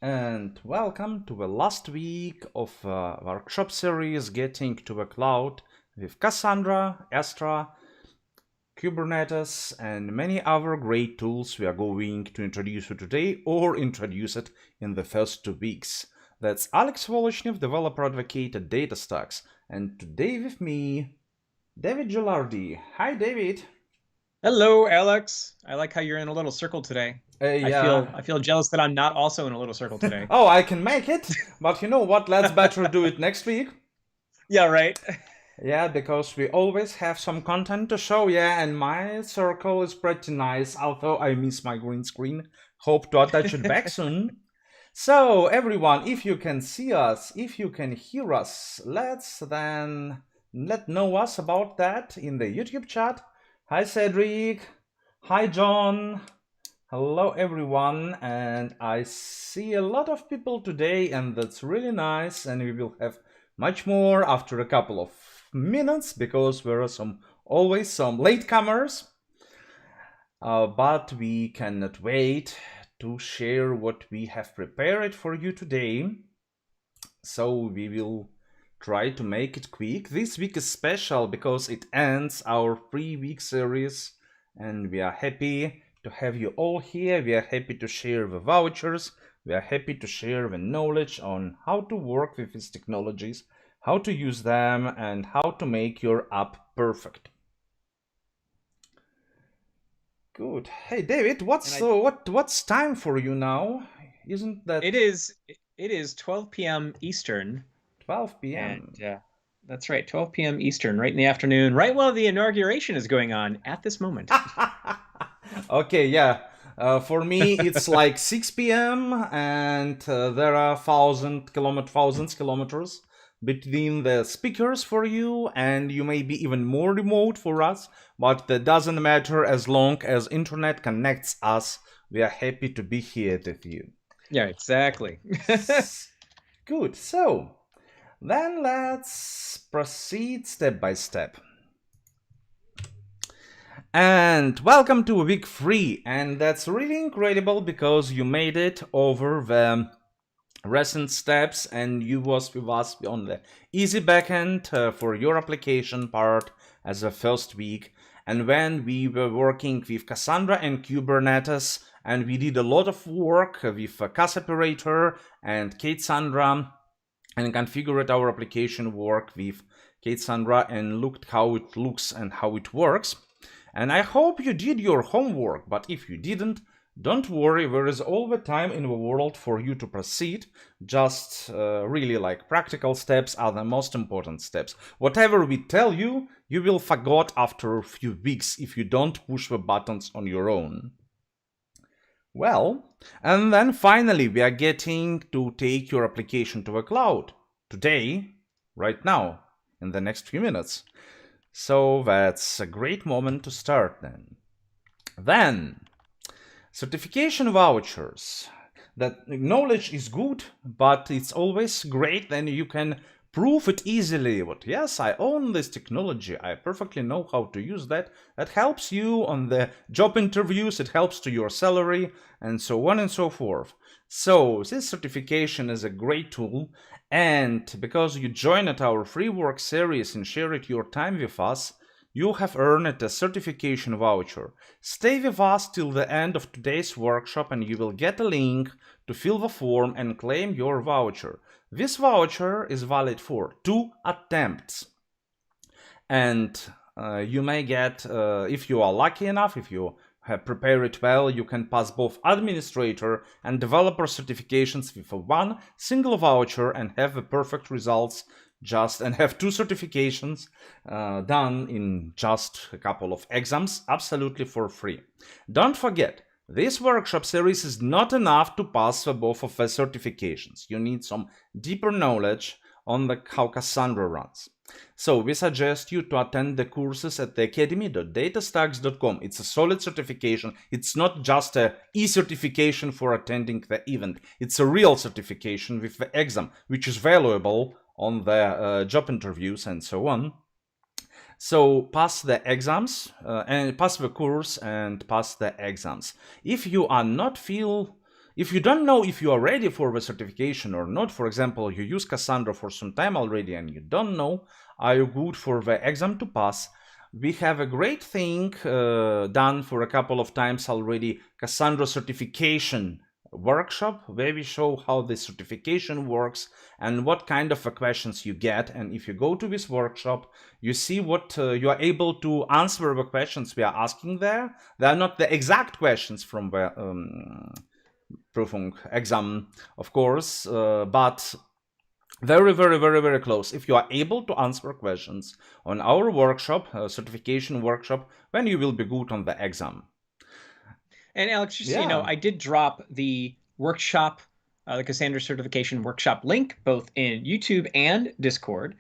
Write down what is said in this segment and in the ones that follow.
and welcome to the last week of workshop series Getting to the Cloud with Cassandra, Astra, Kubernetes, and many other great tools we are going to introduce you today or introduce it in the first 2 weeks. That's Aleksandr VOLOCHNEV, developer advocate at DataStax, and today with me, David Gilardi. Hi, David. Hello, Alex. I like how you're in a little circle today. Yeah. I feel jealous that I'm not also in a little circle today. Oh, I can make it, but you know what? Let's better do it next week. Yeah, right. Yeah, because we always have some content to show, yeah, and my circle is pretty nice, although I miss my green screen. Hope to attach it back soon. So, everyone, if you can see us, if you can hear us, let's then let know us about that in the YouTube chat. Hi, Cedric. Hi, John. Hello, everyone. And I see a lot of people today, and that's really nice. And we will have much more after a couple of minutes because there are always some latecomers. But we cannot wait to share what we have prepared for you today. So we will try to make it quick. This week is special because it ends our 3-week series, and we are happy to have you all here. We are happy to share the vouchers. We are happy to share the knowledge on how to work with these technologies, how to use them, and how to make your app perfect. Good. Hey, David, what's time for you now? Isn't that? It is 12 p.m. Eastern. 12 p.m. And that's right, 12 p.m. Eastern, right in the afternoon, right while the inauguration is going on at this moment. Okay, yeah. For me, it's like 6 p.m. and there are thousands kilometers between the speakers for you, and you may be even more remote for us, but that doesn't matter as long as internet connects us. We are happy to be here with you. Yeah, exactly. Good. So then let's proceed step by step. And welcome to week 3, and that's really incredible because you made it over the recent steps and you was with us on the easy backend for your application part as a first week. And when we were working with Cassandra and Kubernetes, and we did a lot of work with Cassandra and Cassandra and configured our application work with Cassandra and looked how it looks and how it works. And I hope you did your homework, but if you didn't, don't worry, there is all the time in the world for you to proceed. Just really like practical steps are the most important steps. Whatever we tell you, you will forget after a few weeks if you don't push the buttons on your own. Well, and then finally we are getting to take your application to the cloud. Today, right now, in the next few minutes. So that's a great moment to start then. Then, certification vouchers. That knowledge is good, but it's always great then you can prove it easily. But yes, I own this technology. I perfectly know how to use that. That helps you on the job interviews. It helps to your salary and so on and so forth. So this certification is a great tool. And because you joined our free work series and shared your time with us, you have earned a certification voucher. Stay with us till the end of today's workshop and you will get a link to fill the form and claim your voucher. This voucher is valid for 2 attempts. And you may get, if you are lucky enough, if you have prepared it well, you can pass both administrator and developer certifications with one single voucher and have the perfect results and have 2 certifications done in just a couple of exams, absolutely for free. Don't forget, this workshop series is not enough to pass both of the certifications. You need some deeper knowledge on how Cassandra runs. So we suggest you to attend the courses at the academy.datastax.com. It's a solid certification. It's not just an e-certification for attending the event. It's a real certification with the exam, which is valuable on the job interviews and so on. So pass the exams and pass the course and pass the exams. If you are not feel If you don't know if you are ready for the certification or not, for example, you use Cassandra for some time already and you don't know, are you good for the exam to pass? We have a great thing done for a couple of times already, Cassandra certification workshop, where we show how the certification works and what kind of questions you get. And if you go to this workshop, you see what you are able to answer the questions we are asking there. They are not the exact questions from the Prüfung exam, of course, but very, very, very, very close. If you are able to answer questions on our workshop, certification workshop, then you will be good on the exam. And Alex, just so you know, I did drop the workshop, the Cassandra certification workshop link, both in YouTube and Discord.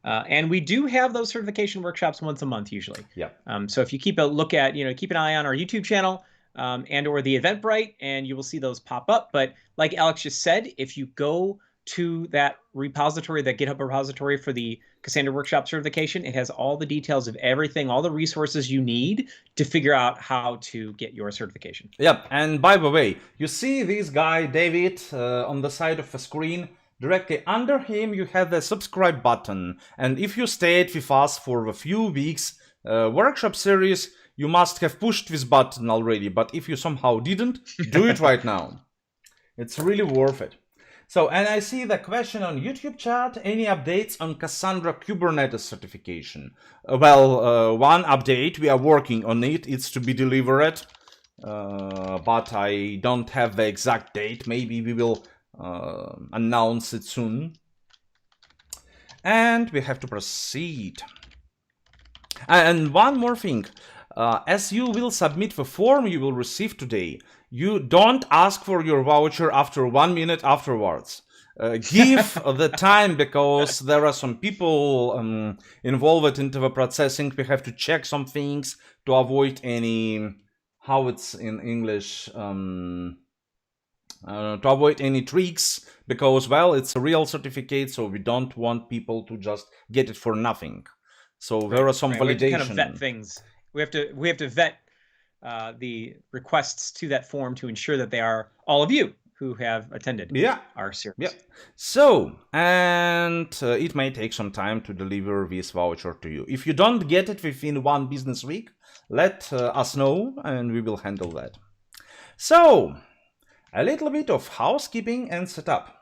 And we do have those certification workshops once a month usually. Yeah. So if you keep a look at, keep an eye on our YouTube channel and or the Eventbrite, and you will see those pop up. But like Alex just said, if you go to that repository, that GitHub repository for the Cassandra Workshop certification, it has all the details of everything, all the resources you need to figure out how to get your certification. Yep, and by the way, you see this guy, David, on the side of the screen. Directly under him, you have the subscribe button. And if you stayed with us for a few weeks workshop series, you must have pushed this button already. But if you somehow didn't, do it right now. It's really worth it. So, and I see the question on YouTube chat, any updates on Cassandra Kubernetes certification? One update, we are working on it, it's to be delivered, but I don't have the exact date, maybe we will announce it soon. And we have to proceed. And one more thing, as you will submit the form you will receive today, you don't ask for your voucher after 1 minute afterwards. Give the time, because there are some people involved into the processing. We have to check some things to avoid any, how it's in English, to avoid any tricks, because, well, it's a real certificate, so we don't want people to just get it for nothing. So there are some validation. We have to kind of vet things. We have to vet the requests to that form to ensure that they are all of you who have attended our series. Yeah. So, and it may take some time to deliver this voucher to you. If you don't get it within 1 business week, let us know and we will handle that. So, a little bit of housekeeping and setup.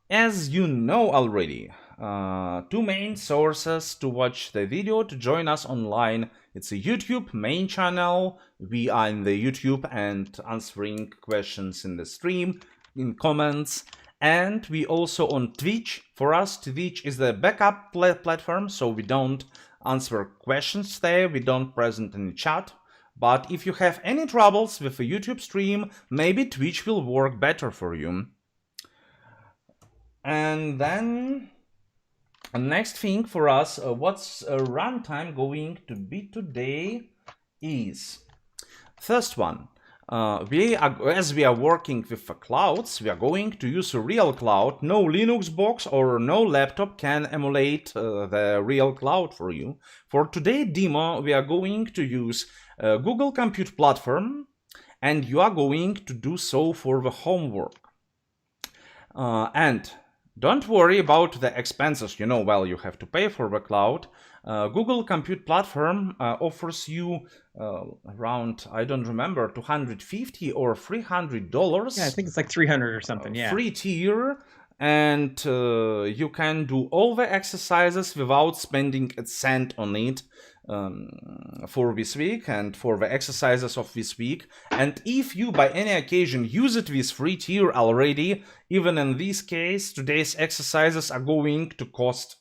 As you know already, 2 main sources to watch the video, to join us online. It's a YouTube main channel. We are in the YouTube and answering questions in the stream, in comments. And we also on Twitch. For us, Twitch is the backup platform, so we don't answer questions there. We don't present any chat. But if you have any troubles with a YouTube stream, maybe Twitch will work better for you. And then next thing for us, what's runtime going to be today is, first one, as we are working with the clouds, we are going to use a real cloud. No Linux box or no laptop can emulate the real cloud for you. For today's demo, we are going to use Google Compute Platform, and you are going to do so for the homework. And don't worry about the expenses. You have to pay for the cloud. Google Compute Platform offers you around, I don't remember, $250 or $300. Yeah, I think it's like 300 or something, yeah. Free tier, and you can do all the exercises without spending a cent on it for this week and for the exercises of this week. And if you by any occasion use it with free tier already, even in this case, today's exercises are going to cost,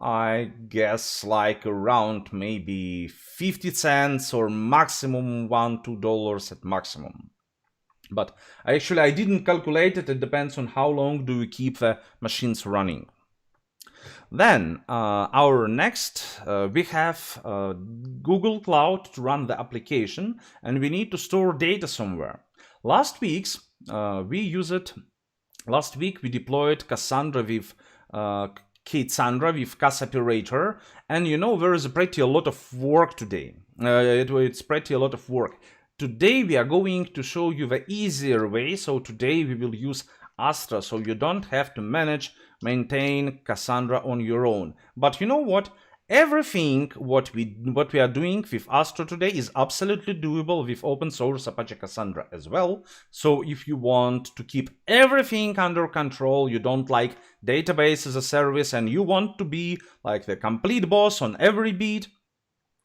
I guess, like around maybe 50 cents or maximum $1-2 at maximum. But actually I didn't calculate it. It depends on how long do we keep the machines running. Then our next, we have Google Cloud to run the application, and we need to store data somewhere. Last week we deployed Cassandra with Cassandra with Cass operator, and there is pretty a lot of work today. It's pretty a lot of work. today we are going to show you the easier way. So today we will use Astra, so you don't have to maintain Cassandra on your own. But you know what? Everything what we are doing with Astra today is absolutely doable with open source Apache Cassandra as well. So if you want to keep everything under control, you don't like database as a service, and you want to be like the complete boss on every beat,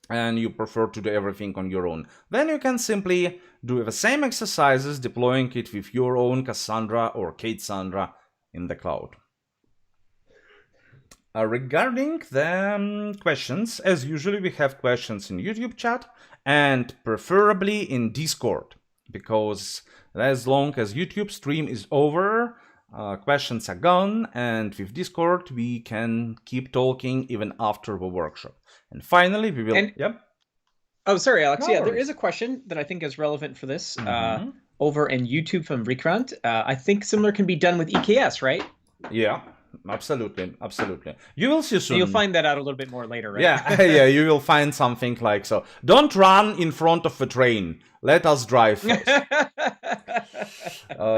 and you prefer to do everything on your own, then you can simply do the same exercises deploying it with your own Cassandra or K8s in the cloud. Regarding the questions, as usually we have questions in YouTube chat and preferably in Discord, because as long as YouTube stream is over, questions are gone, and with Discord we can keep talking even after the workshop. And finally we will... Yep. Oh, sorry, Alex. No, yeah, there is a question that I think is relevant for this over in YouTube from Vikrant. I think similar can be done with EKS, right? Yeah. Absolutely. You will see soon. You'll find that out a little bit more later, right? Yeah, yeah, you will find something like so. Don't run in front of the train. Let us drive first.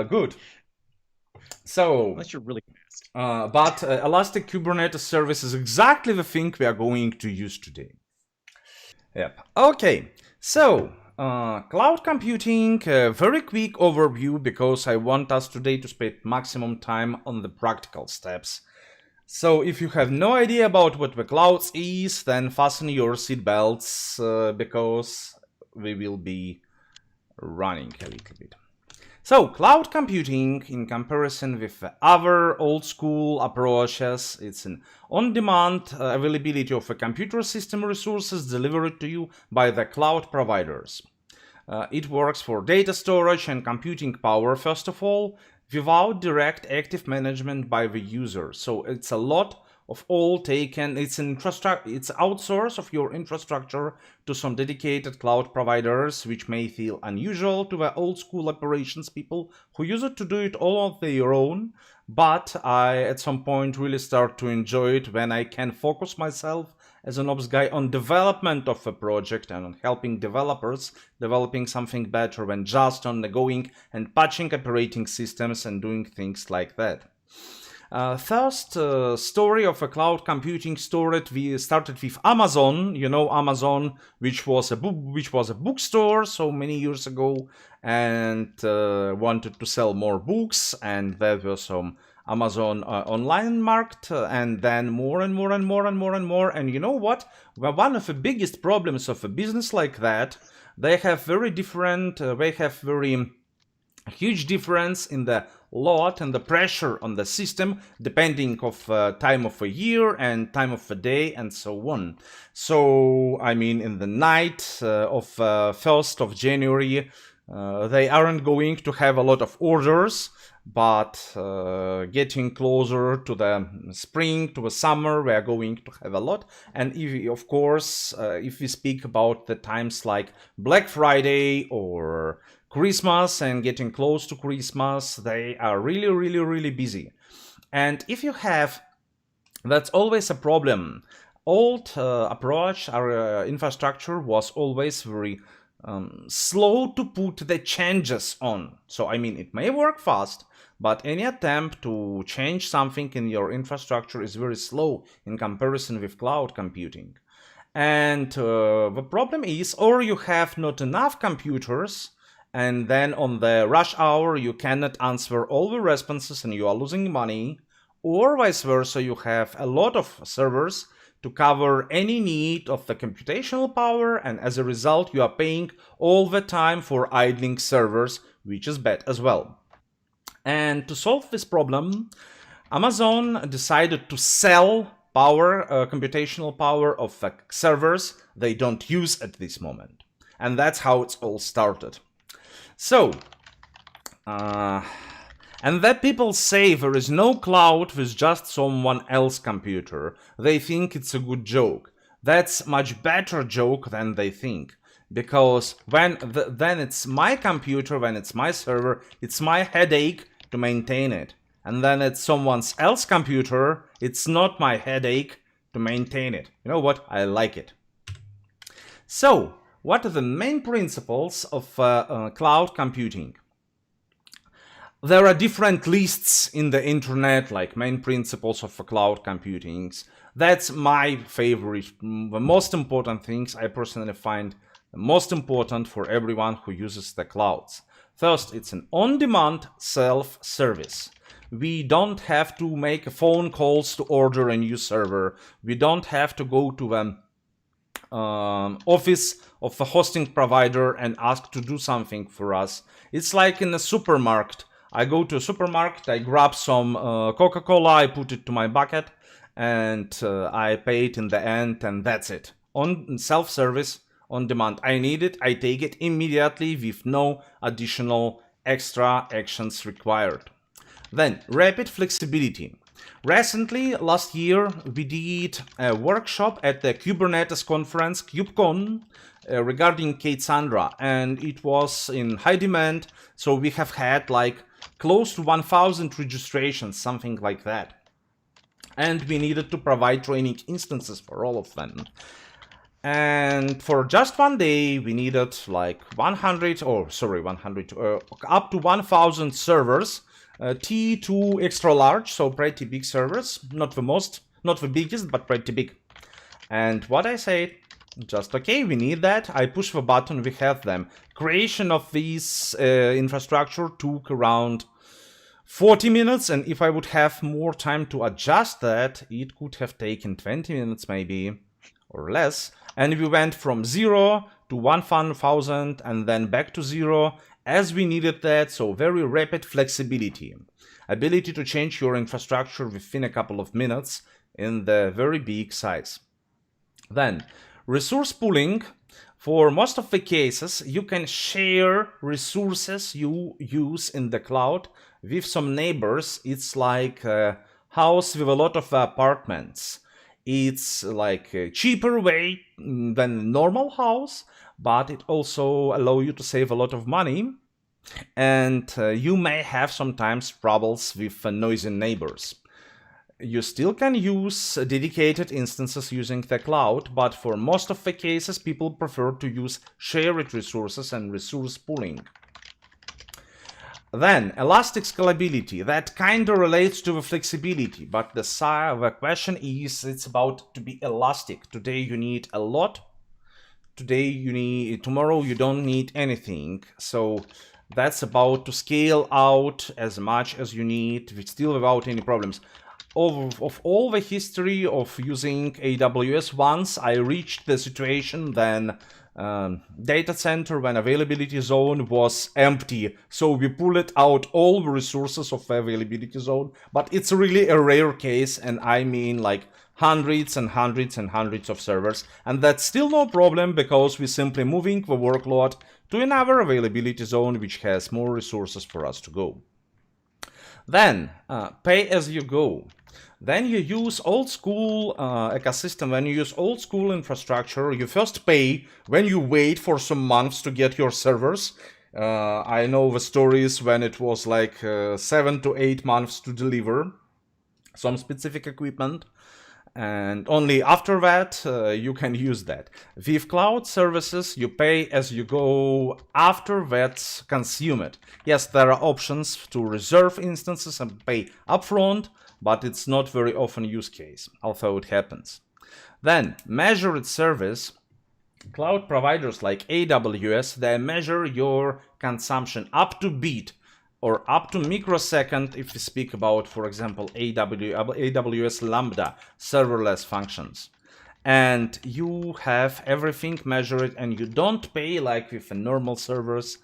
Good. So, unless you're really fast. But Elastic Kubernetes Service is exactly the thing we are going to use today. Yep. Okay. So, cloud computing, very quick overview, because I want us today to spend maximum time on the practical steps. So if you have no idea about what the clouds is, then fasten your seatbelts, because we will be running a little bit. So cloud computing, in comparison with other old school approaches, it's an on-demand availability of a computer system resources delivered to you by the cloud providers. It works for data storage and computing power, first of all, without direct active management by the user. So it's a lot of all taken, it's outsource of your infrastructure to some dedicated cloud providers, which may feel unusual to the old school operations people who use it to do it all on their own. But I, at some point, really start to enjoy it when I can focus myself as an ops guy on development of a project and on helping developers developing something better than just on going and patching operating systems and doing things like that. First story of a cloud computing we started with Amazon. You know, Amazon, which was a bookstore so many years ago, and wanted to sell more books, and there were some Amazon online market, and then more and more. And you know what? Well, one of the biggest problems of a business like that, they have very huge difference in the load and the pressure on the system, depending of time of a year and time of a day and so on. So, I mean, in the night of 1st of January, they aren't going to have a lot of orders, but getting closer to the spring, to the summer, we are going to have a lot. And of course, if we speak about the times like Black Friday or Christmas and getting close to Christmas, they are really busy. And if you have, that's always a problem. Old approach, our infrastructure was always very slow to put the changes on. So, I mean, it may work fast, but any attempt to change something in your infrastructure is very slow in comparison with cloud computing. And the problem is, or you have not enough computers, and then on the rush hour you cannot answer all the responses and you are losing money, or vice versa, you have a lot of servers to cover any need of the computational power, and as a result you are paying all the time for idling servers, which is bad as well. And to solve this problem, Amazon decided to sell computational power of the servers they don't use at this moment. And that's how it's all started. So, and that people say there is no cloud with just someone else's computer. They think it's a good joke. That's much better joke than they think. Because then it's my computer, when it's my server, it's my headache to maintain it. And then it's someone else's computer, it's not my headache to maintain it. You know what? I like it. So, what are the main principles of cloud computing? There are different lists in the internet, like main principles of cloud computing. That's my favorite, the most important things I personally find the most important for everyone who uses the clouds. First, it's an on-demand self-service. We don't have to make phone calls to order a new server. We don't have to go to the office of a hosting provider and ask to do something for us. It's like in a supermarket. I go to a supermarket, I grab some Coca-Cola, I put it to my bucket, and I pay it in the end, and that's it. On self-service, on demand. I need it, I take it immediately with no additional extra actions required. Then, rapid flexibility. Recently, last year, we did a workshop at the Kubernetes conference, KubeCon, regarding Cassandra, and it was in high demand, so we have had like close to 1,000 registrations, something like that. And we needed to provide training instances for all of them. And for just one day, we needed like up to 1,000 servers, T2 extra large, so pretty big servers, not the biggest, but pretty big. And what I said, just okay, we need that. I push the button, we have them. Creation of this infrastructure took around 40 minutes, and if I would have more time to adjust that, it could have taken 20 minutes maybe, or less. And we went from 0 to 1,000 and then back to 0 as we needed that, so very rapid flexibility. Ability to change your infrastructure within a couple of minutes in the very big size. Then, resource pooling. For most of the cases, you can share resources you use in the cloud with some neighbors. It's like a house with a lot of apartments. It's like a cheaper way than a normal house, but it also allows you to save a lot of money. And you may have sometimes troubles with noisy neighbors. You still can use dedicated instances using the cloud, but for most of the cases, people prefer to use shared resources and resource pooling. Then, elastic scalability. That kind of relates to the flexibility, but the question is, it's about to be elastic. Today you need a lot. Tomorrow you don't need anything. So that's about to scale out as much as you need, still without any problems. Of all the history of using AWS, once I reached the situation then data center when availability zone was empty, so we pulled out all the resources of the availability zone, but it's really a rare case, and I mean like hundreds and hundreds and hundreds of servers, and that's still no problem because we're simply moving the workload to another availability zone which has more resources for us to go. Then pay as you go. Then you use old school ecosystem. When you use old school infrastructure, you first pay when you wait for some months to get your servers. I know the stories when it was like 7 to 8 months to deliver some specific equipment. And only after that you can use that. With cloud services, you pay as you go after that's consumed. Yes, there are options to reserve instances and pay upfront, but it's not very often use case, although it happens. Then, measured service. Cloud providers like AWS, they measure your consumption up to bit or up to microsecond if we speak about, for example, AWS Lambda serverless functions. And you have everything measured and you don't pay like with normal servers.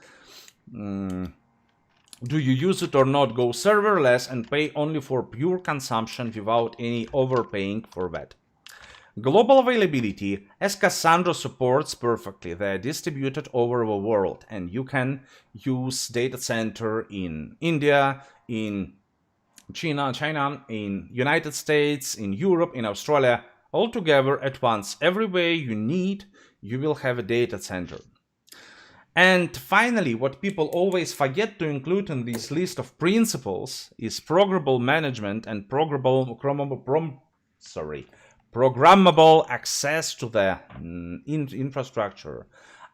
Do you use it or not? Go serverless and pay only for pure consumption without any overpaying for that. Global availability, as Cassandra supports perfectly, they're distributed over the world, and you can use data center in India, in China, in United States, in Europe, in Australia, all together at once. Everywhere you need, you will have a data center. And finally, what people always forget to include in this list of principles is programmable management and programmable access to the infrastructure.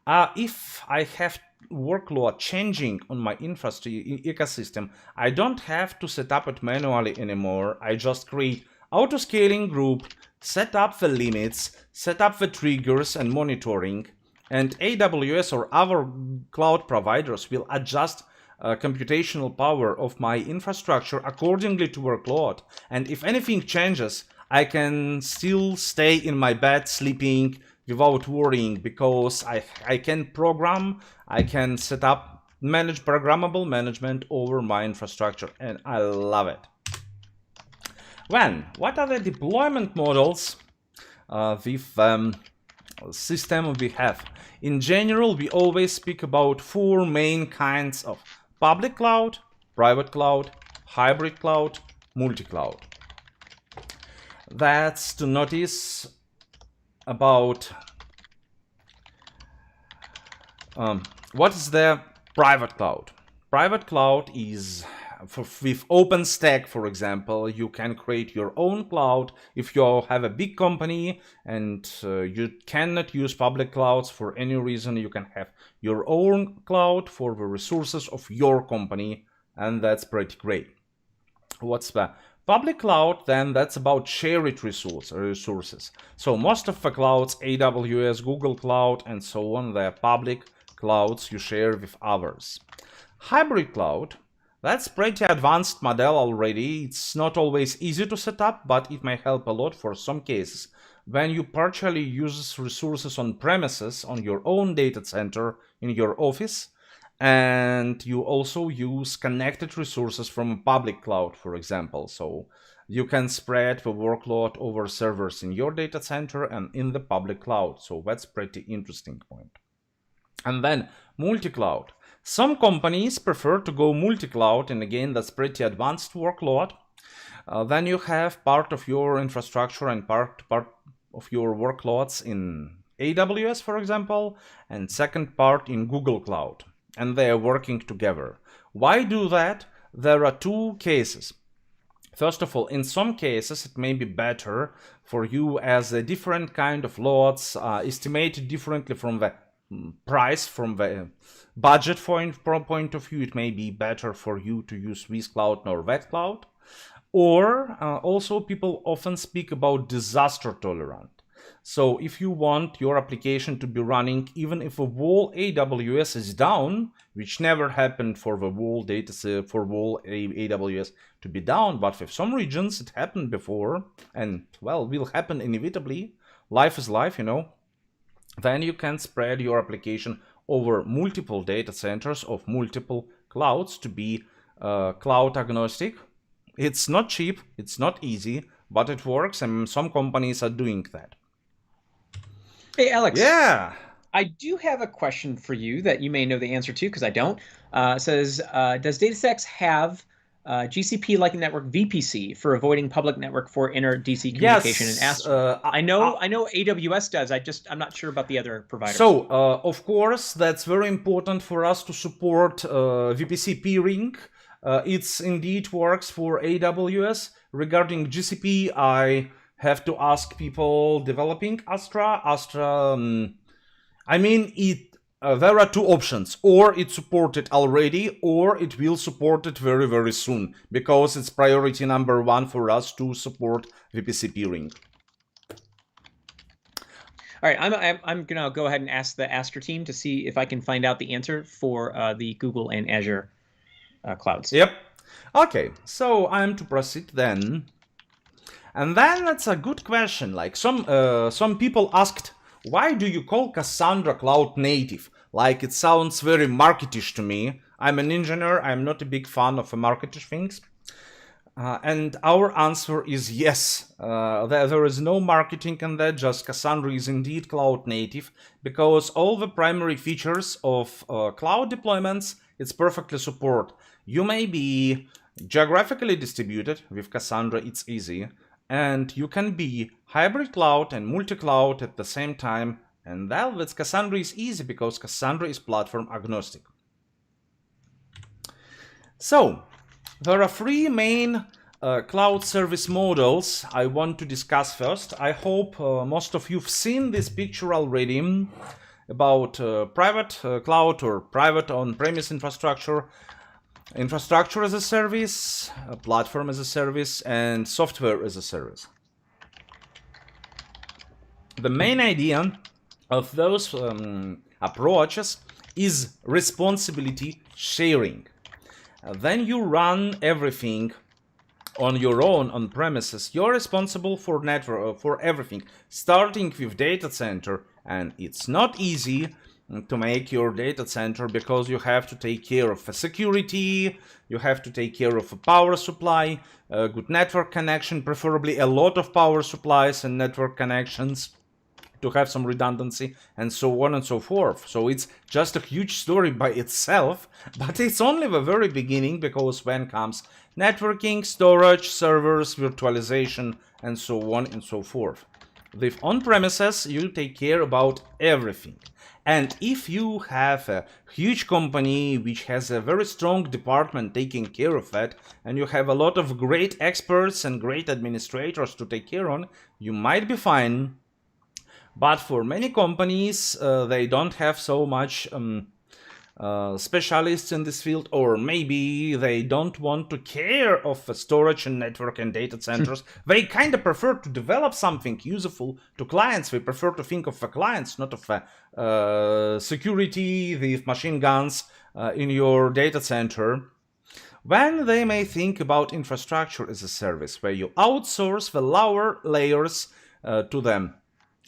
If I have workload changing on my infrastructure ecosystem, I don't have to set up it manually anymore. I just create auto-scaling group, set up the limits, set up the triggers and monitoring, and AWS or other cloud providers will adjust computational power of my infrastructure accordingly to workload. And if anything changes, I can still stay in my bed sleeping without worrying, because I can program, I can set up, manage programmable management over my infrastructure, and I love it. Then, what are the deployment models with system we have? In general, we always speak about 4 main kinds of public cloud, private cloud, hybrid cloud, multi-cloud. That's to notice about what is the private cloud. Private cloud is with OpenStack, for example. You can create your own cloud if you have a big company and you cannot use public clouds for any reason. You can have your own cloud for the resources of your company, and that's pretty great. What's the public cloud? Then that's about shared resources. So most of the clouds, AWS, Google Cloud, and so on, they're public clouds you share with others. Hybrid cloud, that's pretty advanced model already. It's not always easy to set up, but it may help a lot for some cases. When you partially use resources on premises on your own data center in your office, and you also use connected resources from a public cloud, for example. So you can spread the workload over servers in your data center and in the public cloud. So that's pretty interesting point. And then multi-cloud. Some companies prefer to go multi-cloud, and again, that's pretty advanced workload. Then you have part of your infrastructure and part of your workloads in AWS, for example, and second part in Google Cloud. And they are working together. Why do that? There are 2 cases. First of all, in some cases, it may be better for you as a different kind of loads estimated differently from the price, from the budget point of view. It may be better for you to use this cloud or that cloud. Or also people often speak about disaster tolerant. So if you want your application to be running even if a whole AWS is down, which never happened for the whole AWS to be down, but for some regions it happened before, and well, will happen inevitably. Life is life, you know. Then you can spread your application over multiple data centers of multiple clouds to be cloud agnostic. It's not cheap, it's not easy, but it works, and some companies are doing that. Hey, Alex. Yeah. I do have a question for you that you may know the answer to, because I don't. It says, does DataStax have GCP Lightning Network VPC for avoiding public network for inter-DC communication? Yes, and I know AWS does. I'm not sure about the other providers. So, of course, that's very important for us to support VPC peering. It's indeed works for AWS. Regarding GCP, I have to ask people developing Astra. I mean, there are 2 options. Or it's supported already, or it will support it very, very soon, because it's priority number 1 for us to support VPC peering. All right, I'm gonna go ahead and ask the Astra team to see if I can find out the answer for the Google and Azure clouds. Yep. Okay, so I'm to proceed then. And then that's a good question. Like some people asked, why do you call Cassandra cloud native? Like, it sounds very marketish to me. I'm an engineer. I'm not a big fan of marketish things. And our answer is yes. There is no marketing in that. Just Cassandra is indeed cloud native, because all the primary features of cloud deployments, it's perfectly support. You may be geographically distributed. With Cassandra, it's easy. And you can be hybrid cloud and multi-cloud at the same time. And that with Cassandra is easy, because Cassandra is platform agnostic. So, there are 3 main cloud service models I want to discuss first. I hope most of you've seen this picture already. about private cloud or private on-premise infrastructure, infrastructure as a service, platform as a service, and software as a service. The main idea of those approaches is responsibility sharing. When you run everything on your own on premises, you're responsible for network for everything, starting with data center, and it's not easy to make your data center because you have to take care of security, you have to take care of a power supply, a good network connection, preferably a lot of power supplies and network connections to have some redundancy, and so on and so forth. So it's just a huge story by itself, but it's only the very beginning, because when comes networking, storage, servers, virtualization, and so on and so forth. With on-premises, you take care about everything. And if you have a huge company which has a very strong department taking care of that, and you have a lot of great experts and great administrators to take care on, you might be fine. But for many companies, they don't have so much specialists in this field, or maybe they don't want to care of storage and network and data centers. They kind of prefer to develop something useful to clients. They prefer to think of the clients, not of security with machine guns in your data center. Then they may think about infrastructure as a service, where you outsource the lower layers to them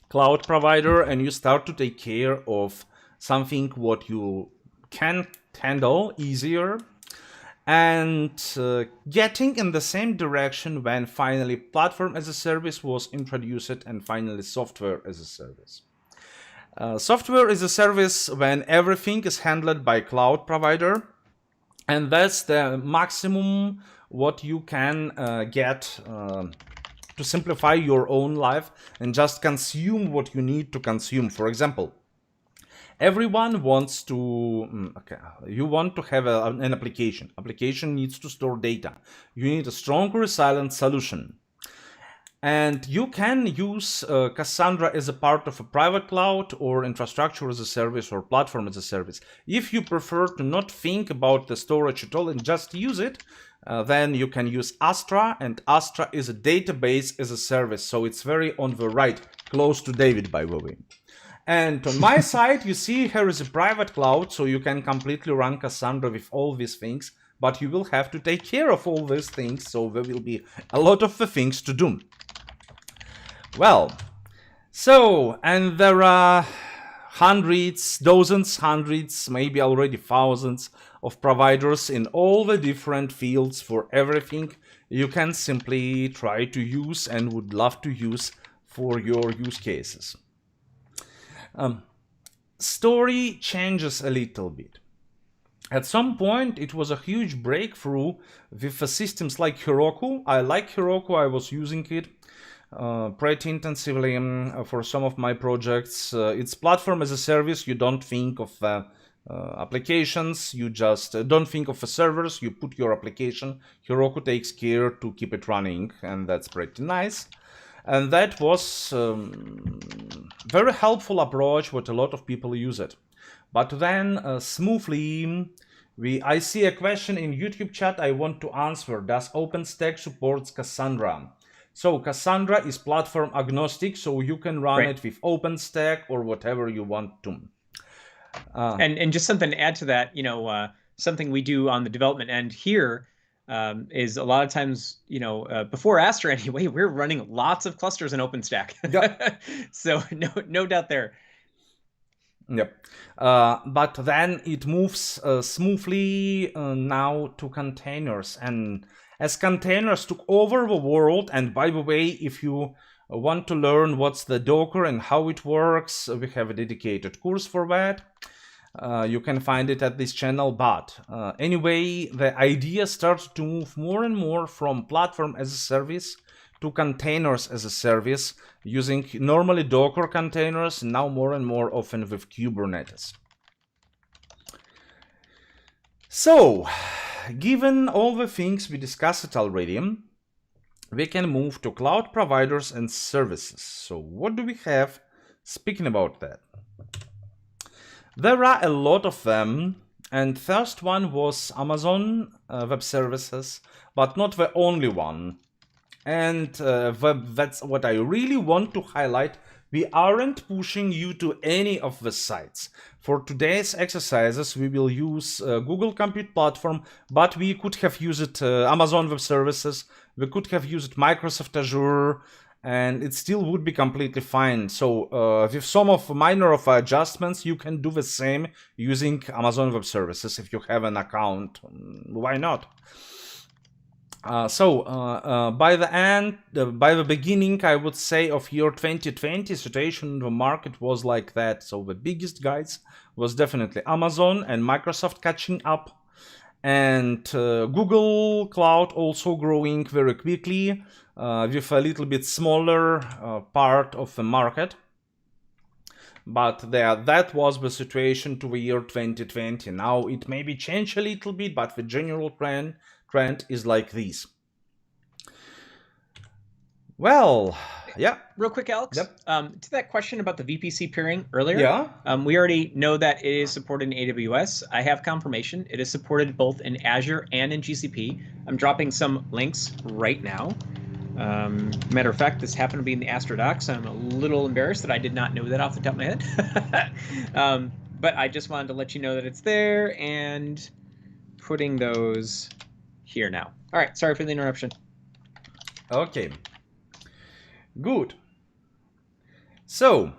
cloud provider, and you start to take care of something what you can handle easier, and getting in the same direction when finally platform as a service was introduced, and finally software as a service. Software as a service when everything is handled by cloud provider, and that's the maximum what you can get to simplify your own life and just consume what you need to consume. For example, everyone wants to, you want to have an application. Application needs to store data. You need a strong, resilient solution. And you can use Cassandra as a part of a private cloud, or infrastructure as a service, or platform as a service. If you prefer to not think about the storage at all and just use it, then you can use Astra, and Astra is a database as a service, so it's very on the right, close to David, by the way. And on my side, you see here is a private cloud, so you can completely run Cassandra with all these things, but you will have to take care of all these things, so there will be a lot of the things to do. Well, so, and there are hundreds, dozens, hundreds, maybe already thousands of providers in all the different fields for everything you can simply try to use and would love to use for your use cases. Story changes a little bit. At some point, it was a huge breakthrough with systems like Heroku. I like Heroku, I was using it pretty intensively for some of my projects. It's platform as a service. You don't think of applications, you just don't think of servers, you put your application. Heroku takes care to keep it running, and that's pretty nice. And that was very helpful approach, what a lot of people use it. But then smoothly, I see a question in YouTube chat I want to answer. Does OpenStack supports Cassandra? So Cassandra is platform agnostic, so you can run it with OpenStack or whatever you want to. And just something to add to that, you know, something we do on the development end here is a lot of times, you know, before Astra anyway, we're running lots of clusters in OpenStack. Yep. So no doubt there. Yep. But then it moves smoothly now to containers, and as containers took over the world, and by the way, if you want to learn what's the Docker and how it works, we have a dedicated course for that. You can find it at this channel, but anyway, the idea starts to move more and more from platform as a service to containers as a service, using normally Docker containers, now more and more often with Kubernetes. So, given all the things we discussed already, we can move to cloud providers and services. So what do we have speaking about that? There are a lot of them, and first one was Amazon Web Services, but not the only one. And that's what I really want to highlight. We aren't pushing you to any of the sites. For today's exercises, we will use Google Compute Platform, but we could have used Amazon Web Services, we could have used Microsoft Azure, and it still would be completely fine. So with some of minor of adjustments, you can do the same using Amazon Web Services if you have an account. Why not? By the beginning, I would say, of year 2020, situation in the market was like that. So the biggest guys was definitely Amazon and Microsoft catching up, and Google Cloud also growing very quickly with a little bit smaller part of the market. But that was the situation to the year 2020. Now it may be changed a little bit, but the general trend is like this. Well, yeah. Real quick, Alex. Yep. To that question about the VPC peering earlier. Yeah. We already know that it is supported in AWS. I have confirmation. It is supported both in Azure and in GCP. I'm dropping some links right now. Matter of fact, this happened to be in the AstroDocs. So I'm a little embarrassed that I did not know that off the top of my head. But I just wanted to let you know that it's there and putting those here now. All right, sorry for the interruption. Okay. Good. So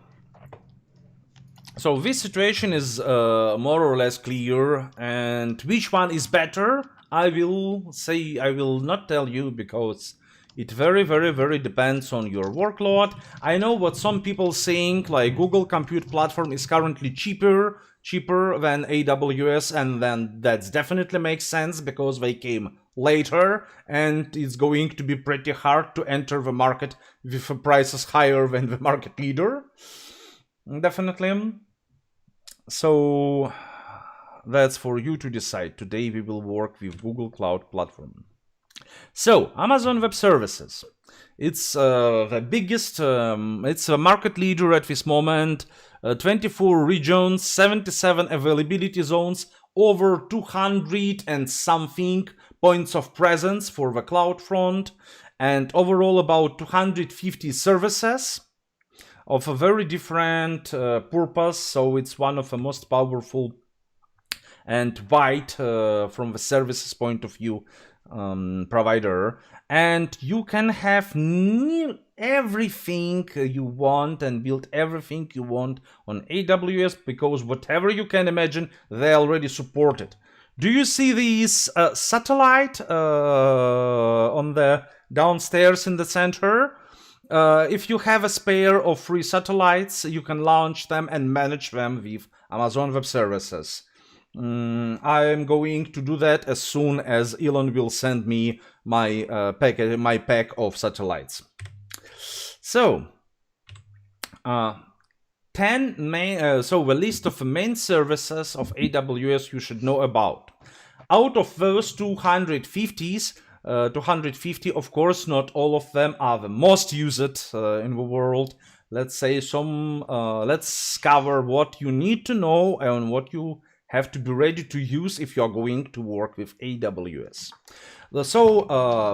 this situation is more or less clear, and which one is better, I will not tell you, because it very depends on your workload. I know what some people saying, like Google Compute Platform is currently cheaper than AWS, and then that definitely makes sense because they came later, and it's going to be pretty hard to enter the market with prices higher than the market leader. Definitely. So that's for you to decide. Today we will work with Google Cloud Platform. So Amazon Web Services, it's the biggest, it's a market leader at this moment. 24 regions, 77 availability zones, over 200 and something points of presence for the cloud front, and overall about 250 services of a very different purpose. So it's one of the most powerful and wide from the services point of view provider, and you can have everything you want and build everything you want on AWS, because whatever you can imagine, they already support it. Do you see these satellite on the downstairs in the center? If you have a spare of free satellites, you can launch them and manage them with Amazon Web Services. I am going to do that as soon as Elon will send me my pack of satellites. So, 10 main. So the list of the main services of AWS you should know about. Out of those 250, of course, not all of them are the most used in the world. Let's say some. Let's cover what you need to know and what you have to be ready to use if you are going to work with AWS. So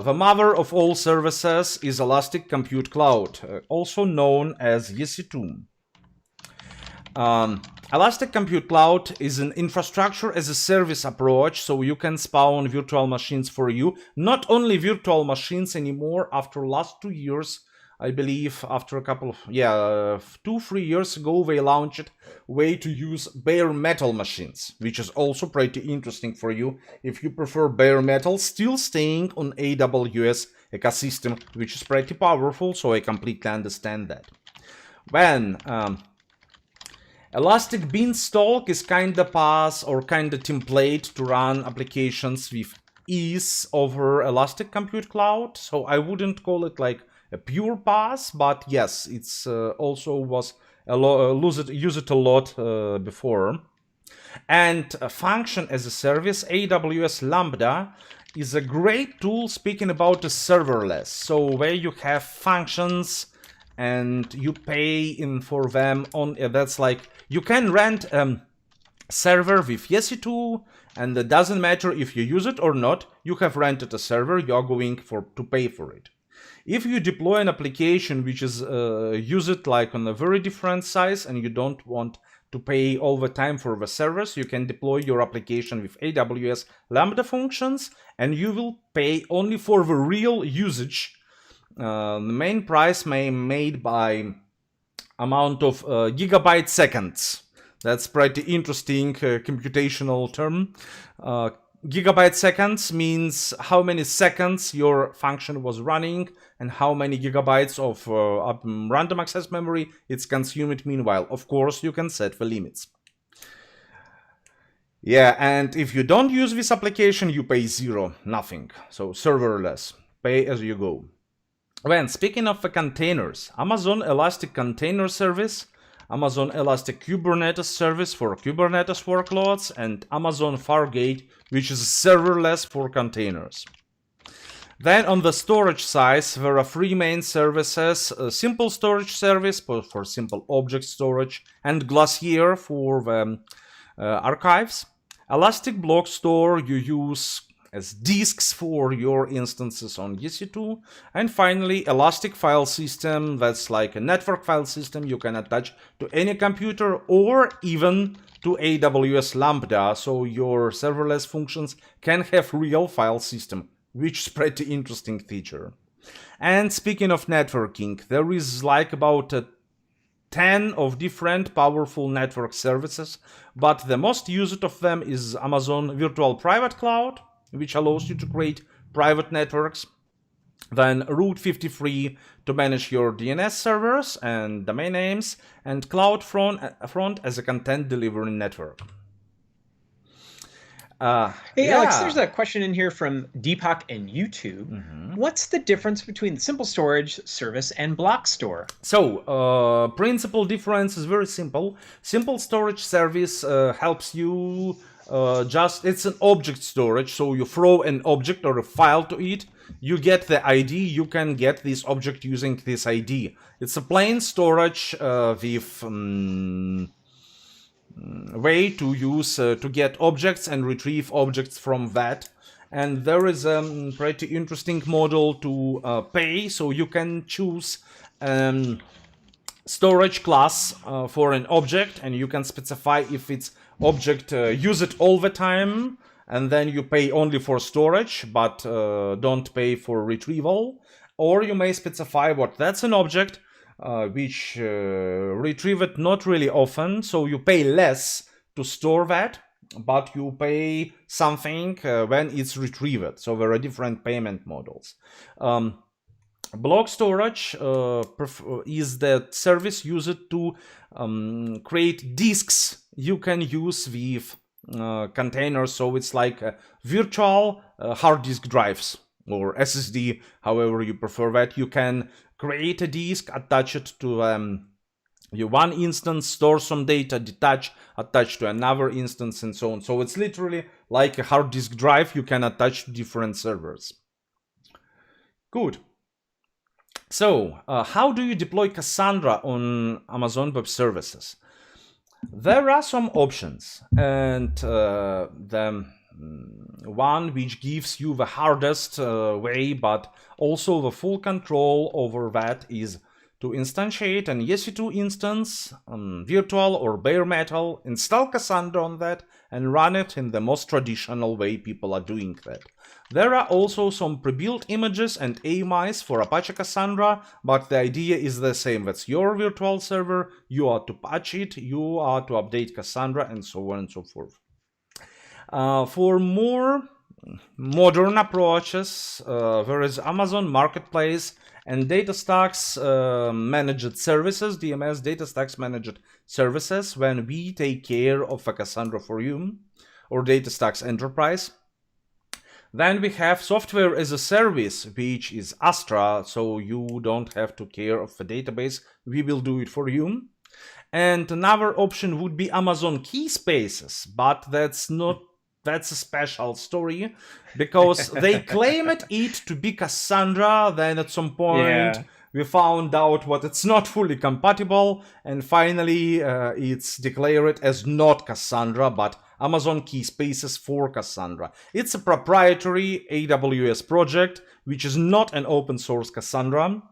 the mother of all services is Elastic Compute Cloud, also known as EC2. Elastic Compute Cloud is an infrastructure as a service approach, so you can spawn virtual machines for you. Not only virtual machines anymore. After last 2 years, I believe, after a couple of 2-3 years ago, they launched a way to use bare metal machines, which is also pretty interesting for you if you prefer bare metal, still staying on AWS ecosystem, which is pretty powerful. So I completely understand that. When Elastic Beanstalk is kinda pass or kinda template to run applications with ease over Elastic Compute Cloud. So I wouldn't call it like a pure pass, but yes, it's also was used it a lot before. And function as a service, AWS Lambda is a great tool speaking about the serverless. So where you have functions and you pay in for them on. That's like you can rent server with EC2, and it doesn't matter if you use it or not, you have rented a server, you're going to pay for it. If you deploy an application which is used like on a very different size and you don't want to pay all the time for the servers, you can deploy your application with AWS Lambda functions, and you will pay only for the real usage. The main price may be made by amount of gigabyte seconds. That's pretty interesting computational term. Gigabyte seconds means how many seconds your function was running and how many gigabytes of random access memory it's consumed meanwhile. Of course, you can set the limits. Yeah, and if you don't use this application, you pay zero, nothing. So serverless, pay as you go. Then, speaking of the containers, Amazon Elastic Container Service, Amazon Elastic Kubernetes Service for Kubernetes workloads, and Amazon Fargate, which is serverless for containers. Then on the storage side, there are three main services: Simple Storage Service for simple object storage, and Glacier for the archives. Elastic Block Store you use as disks for your instances on EC2. And finally, Elastic File System, that's like a network file system you can attach to any computer or even to AWS Lambda, so your serverless functions can have real file system, which is pretty interesting feature. And speaking of networking, there is like about 10 of different powerful network services, but the most used of them is Amazon Virtual Private Cloud, which allows you to create private networks. Then Route 53 to manage your DNS servers and domain names, and CloudFront as a content delivery network. Hey, Alex, there's a question in here from Deepak and YouTube. What's the difference between the Simple Storage Service and Block Store? So, principal difference is very simple. Simple Storage Service helps you it's an object storage, so you throw an object or a file to it, you get the ID, you can get this object using this ID. It's a plain storage with way to use to get objects and retrieve objects from that. And there is a pretty interesting model to pay, so you can choose storage class for an object, and you can specify if it's object use it all the time, and then you pay only for storage but don't pay for retrieval. Or you may specify what that's an object which retrieve it not really often, so you pay less to store that, but you pay something when it's retrieved. So there are different payment models. Block storage is the service used to create disks you can use with containers, so it's like virtual hard disk drives or SSD, however you prefer that. You can create a disk, attach it to your one instance, store some data, detach, attach to another instance, and so on. So it's literally like a hard disk drive you can attach to different servers. Good. So, how do you deploy Cassandra on Amazon Web Services? There are some options, and the one which gives you the hardest way, but also the full control over that, is to instantiate an EC2 instance, virtual or bare metal, install Cassandra on that, and run it in the most traditional way people are doing that. There are also some pre-built images and AMIs for Apache Cassandra, but the idea is the same. That's your virtual server, you are to patch it, you are to update Cassandra, and so on and so forth. For more modern approaches, there is Amazon Marketplace and DataStax Managed Services, DMS, DataStax Managed Services, when we take care of a Cassandra for you, or DataStax Enterprise. Then we have software as a service, which is Astra, so you don't have to care of the database, we will do it for you. And another option would be Amazon Key Spaces, but that's a special story, because they claim it to be Cassandra, then at some point we found out what it's not fully compatible, and finally it's declared as not Cassandra, but Amazon Key Spaces for Cassandra. It's a proprietary AWS project, which is not an open source Cassandra,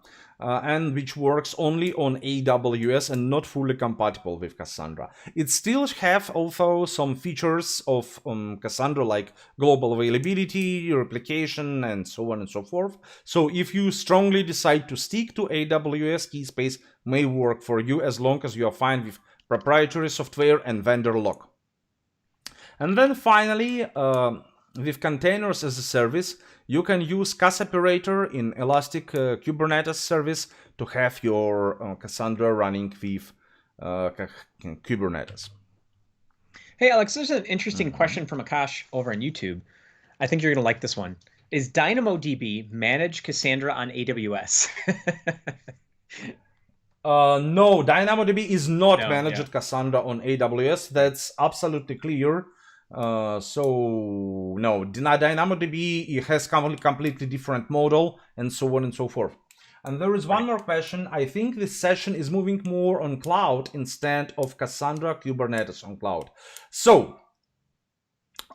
and which works only on AWS and not fully compatible with Cassandra. It still have also some features of Cassandra, like global availability, replication, and so on and so forth. So if you strongly decide to stick to AWS, Keyspace may work for you as long as you are fine with proprietary software and vendor lock. And then finally, with containers as a service, you can use Cas operator in Elastic Kubernetes service to have your Cassandra running with Kubernetes. Hey, Alex, there's an interesting question from Akash over on YouTube. I think you're going to like this one. Is DynamoDB manage Cassandra on AWS? No, DynamoDB is not managed Cassandra on AWS. That's absolutely clear. So no, DynamoDB has completely different model and so on and so forth. And there is one more question. I think this session is moving more on cloud instead of Cassandra Kubernetes on cloud. So,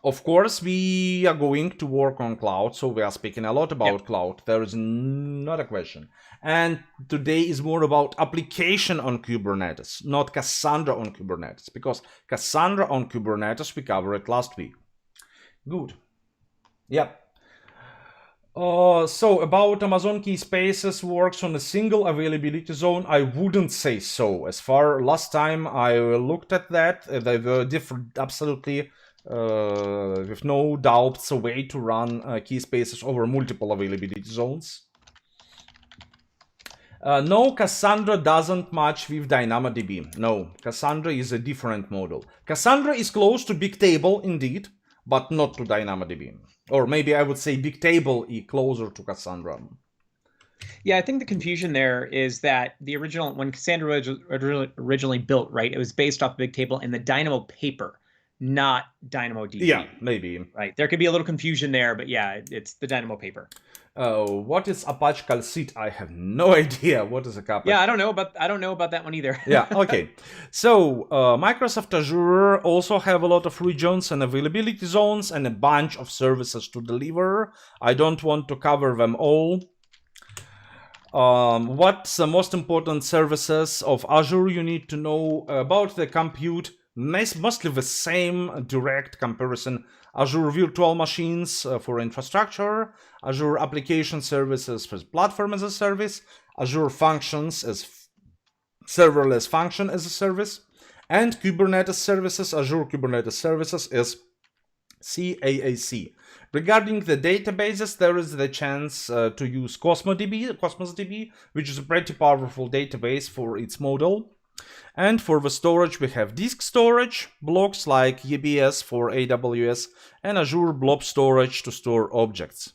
of course, we are going to work on cloud. So we are speaking a lot about cloud. There is not a question. And today is more about application on Kubernetes, not Cassandra on Kubernetes, because Cassandra on Kubernetes we covered last week. Good. Yep. So about Amazon Key Spaces works on a single availability zone, I wouldn't say so. As far last time I looked at that, they were different, absolutely with no doubts, a way to run key spaces over multiple availability zones. No, Cassandra doesn't match with DynamoDB. No, Cassandra is a different model. Cassandra is close to Bigtable indeed, but not to DynamoDB. Or maybe I would say Bigtable is closer to Cassandra. Yeah, I think the confusion there is that the original, when Cassandra was originally built, right, it was based off Bigtable and the Dynamo paper, not DynamoDB. Yeah, maybe. Right, there could be a little confusion there, but yeah, it's the Dynamo paper. What is Apache Calcite? I have no idea. What is a Apache? Yeah, I don't know about that one either. Yeah, okay. So Microsoft Azure also have a lot of regions and availability zones and a bunch of services to deliver. I don't want to cover them all. What's the most important services of Azure you need to know about the compute? Mostly the same direct comparison. Azure Virtual Machines for infrastructure, Azure Application Services for Platform as a Service, Azure Functions as Serverless Function as a Service, and Kubernetes Services, Azure Kubernetes Services is CAAC. Regarding the databases, there is the chance to use Cosmos DB, which is a pretty powerful database for its model. And for the storage, we have disk storage, blocks like EBS for AWS, and Azure Blob Storage to store objects.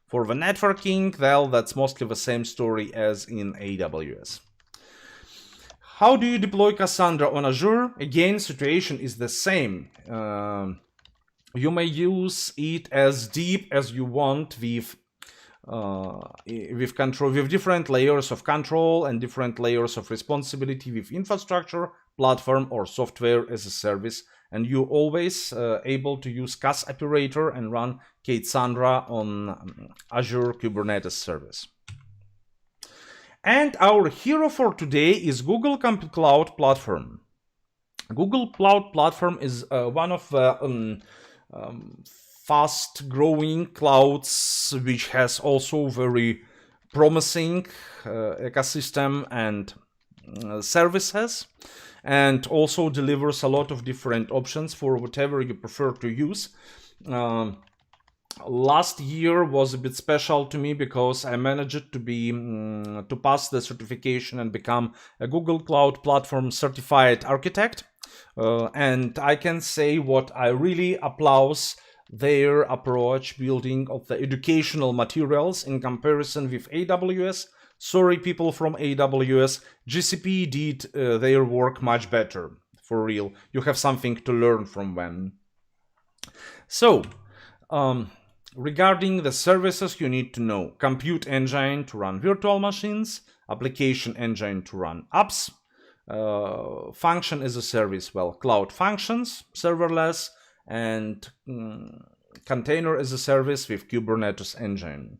For the networking, well, that's mostly the same story as in AWS. How do you deploy Cassandra on Azure? Again, situation is the same. You may use it as deep as you want with control, with different layers of control and different layers of responsibility with infrastructure, platform, or software as a service. And you always able to use Cas operator and run Cassandra on Azure Kubernetes service. And our hero for today is Google Cloud Platform. Google Cloud Platform is one of the fast-growing clouds, which has also very promising ecosystem and services, and also delivers a lot of different options for whatever you prefer to use. Last year was a bit special to me because I managed to pass the certification and become a Google Cloud Platform certified architect. And I can say what I really applaud their approach building of the educational materials in comparison with AWS. Sorry, people from AWS, GCP did their work much better, for real. You have something to learn from them. So, Regarding the services you need to know: compute engine to run virtual machines, application engine to run apps, function as a service, well, cloud functions, serverless, and container as a service with Kubernetes engine.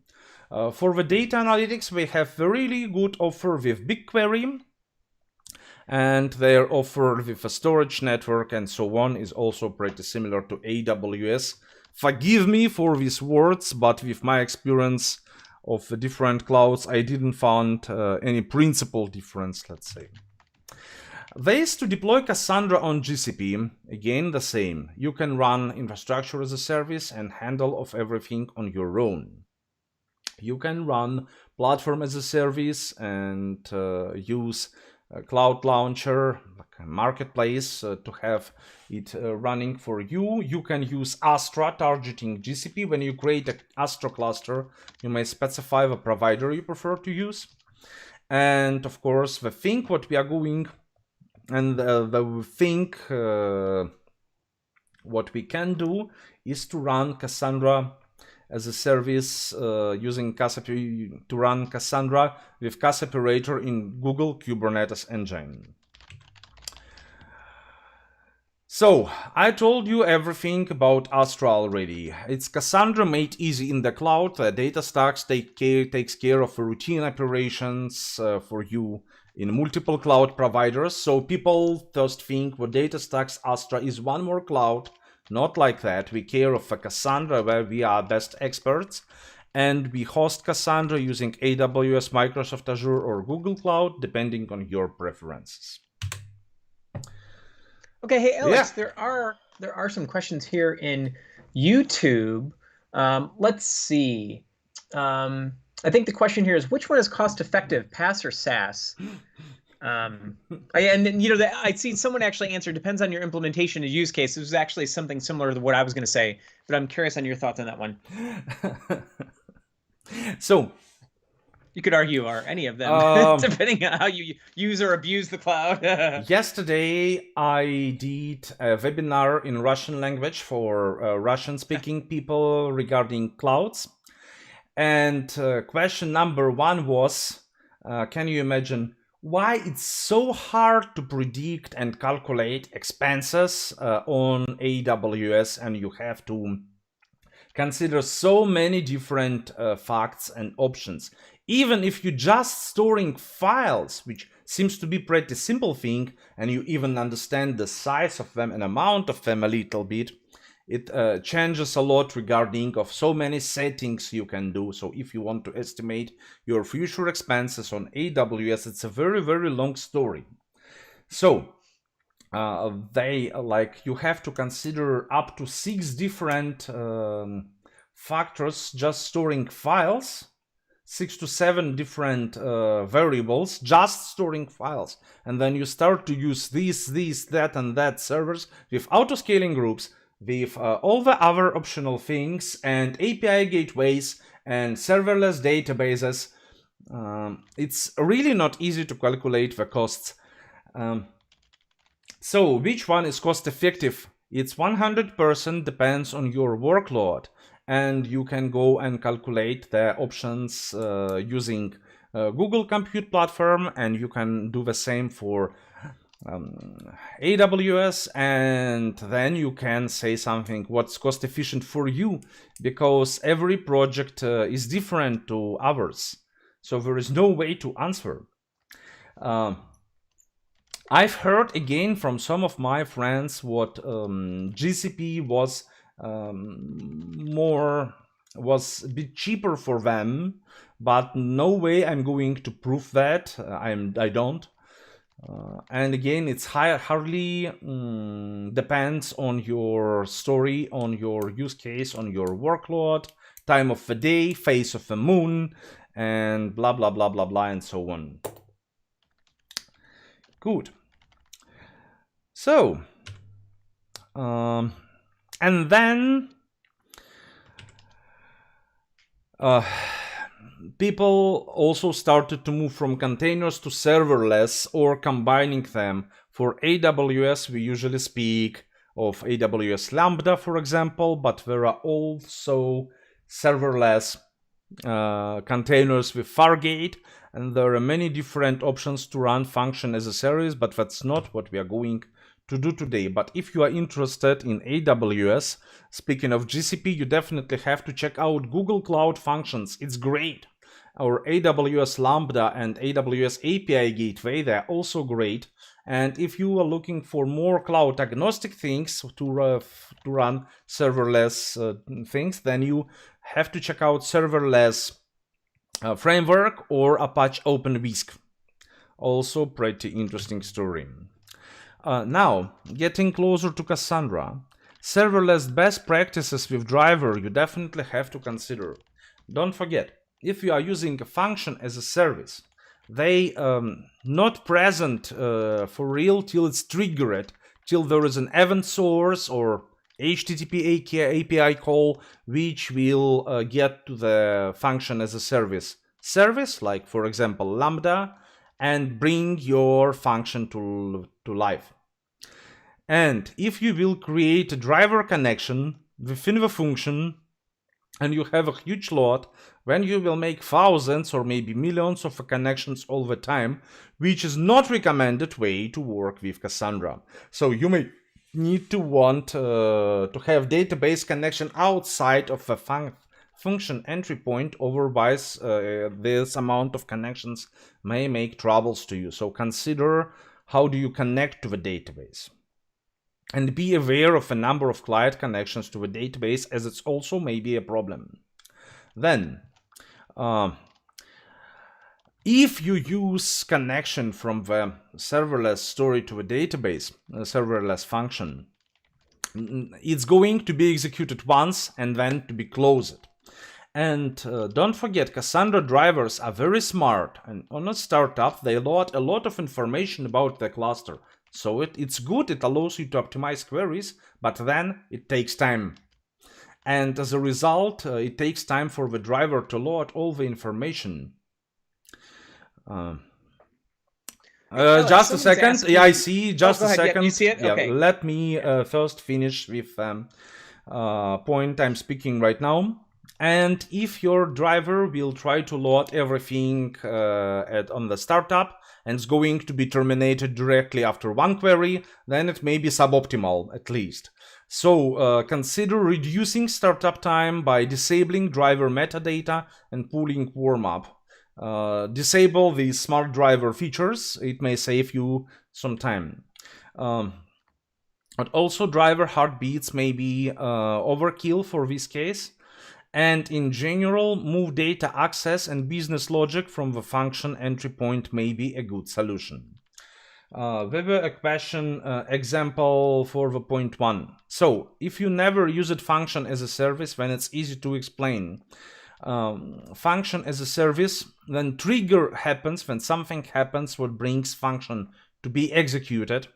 For the data analytics, we have a really good offer with BigQuery, and their offer with a storage network and so on is also pretty similar to AWS. Forgive me for these words, but with my experience of the different clouds, I didn't find any principal difference, let's say. Ways to deploy Cassandra on GCP, again the same. You can run infrastructure as a service and handle of everything on your own. You can run platform as a service and use a cloud launcher, like a marketplace, to have it running for you. You can use Astra targeting GCP. When you create an Astra cluster, you may specify the provider you prefer to use. And of course, the thing what we are going and the thing what we can do is to run Cassandra as a service using to run Cassandra with Cas operator in Google Kubernetes engine. So, I told you everything about Astra already. It's Cassandra made easy in the cloud. The data stacks takes care of routine operations for you in multiple cloud providers. So people just think what data stacks Astra is one more cloud. Not like that. We care of a Cassandra where we are best experts, and we host Cassandra using AWS, Microsoft Azure, or Google Cloud, depending on your preferences. Okay, hey Alex, there are some questions here in YouTube. Let's see. I think the question here is, which one is cost effective, PaaS or SaaS? And you know, I'd seen someone actually answer, depends on your implementation and use case. This was actually something similar to what I was going to say, but I'm curious on your thoughts on that one. So you could argue or any of them, depending on how you use or abuse the cloud. Yesterday, I did a webinar in Russian language for Russian-speaking people regarding clouds. And question number one was, can you imagine why it's so hard to predict and calculate expenses on AWS, and you have to consider so many different facts and options? Even if you just storing files, which seems to be pretty simple thing, and you even understand the size of them and amount of them a little bit, it changes a lot regarding of so many settings you can do. So if you want to estimate your future expenses on AWS, it's a very, very long story. So you have to consider up to 6 different factors just storing files, 6 to 7 different variables just storing files. And then you start to use these, that, and that servers with auto-scaling groups, with all the other optional things and API gateways and serverless databases. It's really not easy to calculate the costs. So which one is cost effective? It's 100% depends on your workload, and you can go and calculate the options using Google Compute Platform, and you can do the same for AWS, and then you can say something what's cost efficient for you, because every project is different to others, so there is no way to answer. I've heard again from some of my friends what GCP was a bit cheaper for them, but no way I'm going to prove that. I don't. And again, it's hardly depends on your story, on your use case, on your workload, time of the day, phase of the moon, and blah, blah, blah, blah, blah, and so on. Good. So, and then people also started to move from containers to serverless or combining them. For AWS, we usually speak of AWS Lambda, for example, but there are also serverless containers with Fargate, and there are many different options to run function as a service, but that's not what we are going to do today. But if you are interested in AWS, speaking of GCP, you definitely have to check out Google Cloud Functions. It's great. Our AWS Lambda and AWS API Gateway, they're also great. And if you are looking for more cloud agnostic things to run serverless things, then you have to check out Serverless Framework or Apache OpenWhisk. Also pretty interesting story. Now, getting closer to Cassandra, serverless best practices with driver you definitely have to consider. Don't forget, if you are using a function as a service, they not present for real till it's triggered, till there is an event source or HTTP API call which will get to the function as a service like for example Lambda, and bring your function to life. And if you will create a driver connection within the function and you have a huge load, when you will make thousands or maybe millions of connections all the time, which is not recommended way to work with Cassandra. So you may need to want to have database connection outside of the function entry point, otherwise this amount of connections may make troubles to you. So consider how do you connect to the database. And be aware of a number of client connections to the database, as it's also maybe a problem. Then, if you use connection from the serverless story to a database, a serverless function, it's going to be executed once and then to be closed. And don't forget, Cassandra drivers are very smart, and on a startup they load a lot of information about the cluster. So it's good, it allows you to optimize queries, but then it takes time. And as a result, it takes time for the driver to load all the information. Just a second. Yeah, I see. Just a second. You see it? Yeah, okay. Let me first finish with point I'm speaking right now. And if your driver will try to load everything on the startup and it's going to be terminated directly after one query, then it may be suboptimal at least. So consider reducing startup time by disabling driver metadata and pooling warm-up. Disable the smart driver features. It may save you some time. But also driver heartbeats may be overkill for this case. And in general, move data access and business logic from the function entry point may be a good solution. We have a question example for the point 1. So if you never use it function as a service, then it's easy to explain. Function as a service, then trigger happens when something happens what brings function to be executed.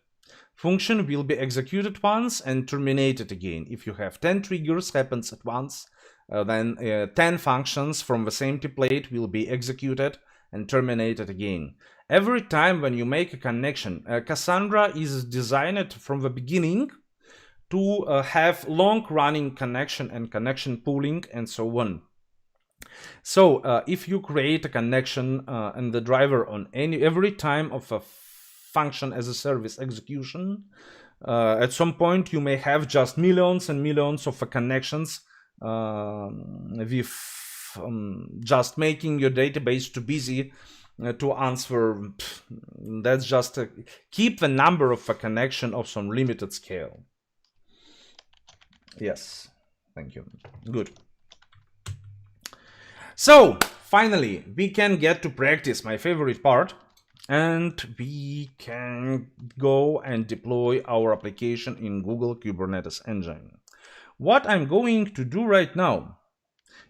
Function will be executed once and terminated again. If you have 10 triggers happens at once, then 10 functions from the same template will be executed and terminated again. Every time when you make a connection, Cassandra is designed from the beginning to have long-running connection and connection pooling and so on. So if you create a connection and the driver on every time of a function as a service execution, at some point you may have just millions and millions of connections with just making your database too busy to answer. That's just keep the number of a connection of some limited scale. Yes, thank you. Good. So finally we can get to practice, my favorite part, and we can go and deploy our application in Google Kubernetes engine. What I'm going to do right now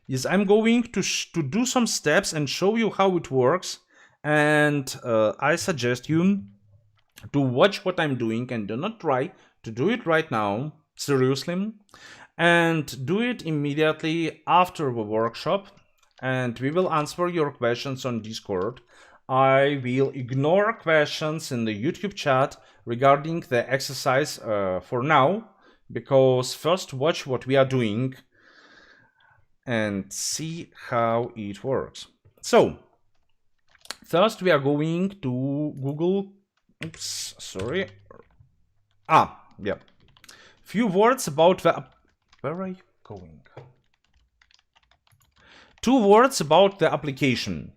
is I'm going to do some steps and show you how it works. And I suggest you to watch what I'm doing and do not try to do it right now, seriously, and do it immediately after the workshop. And we will answer your questions on Discord. I will ignore questions in the YouTube chat regarding the exercise for now, because first watch what we are doing and see how it works. So first we are going to Google. Oops, sorry. Yeah. Few words about the. Where are you going? 2 words about the application.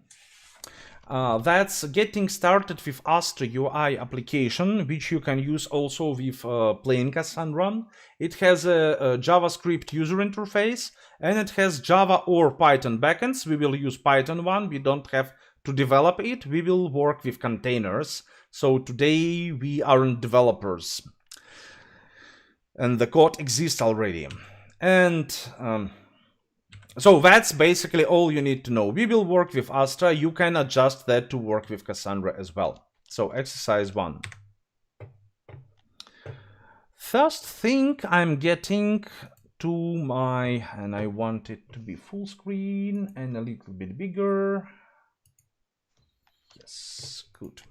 That's getting started with Astra UI application, which you can use also with plain Cassandra. It has a JavaScript user interface, and it has Java or Python backends. We will use Python one. We don't have to develop it. We will work with containers. So today we aren't developers, and the code exists already. And so that's basically all you need to know. We will work with Astra. You can adjust that to work with Cassandra as well. So exercise 1. First thing, I'm getting to my, and I want it to be full screen and a little bit bigger. Yes, good.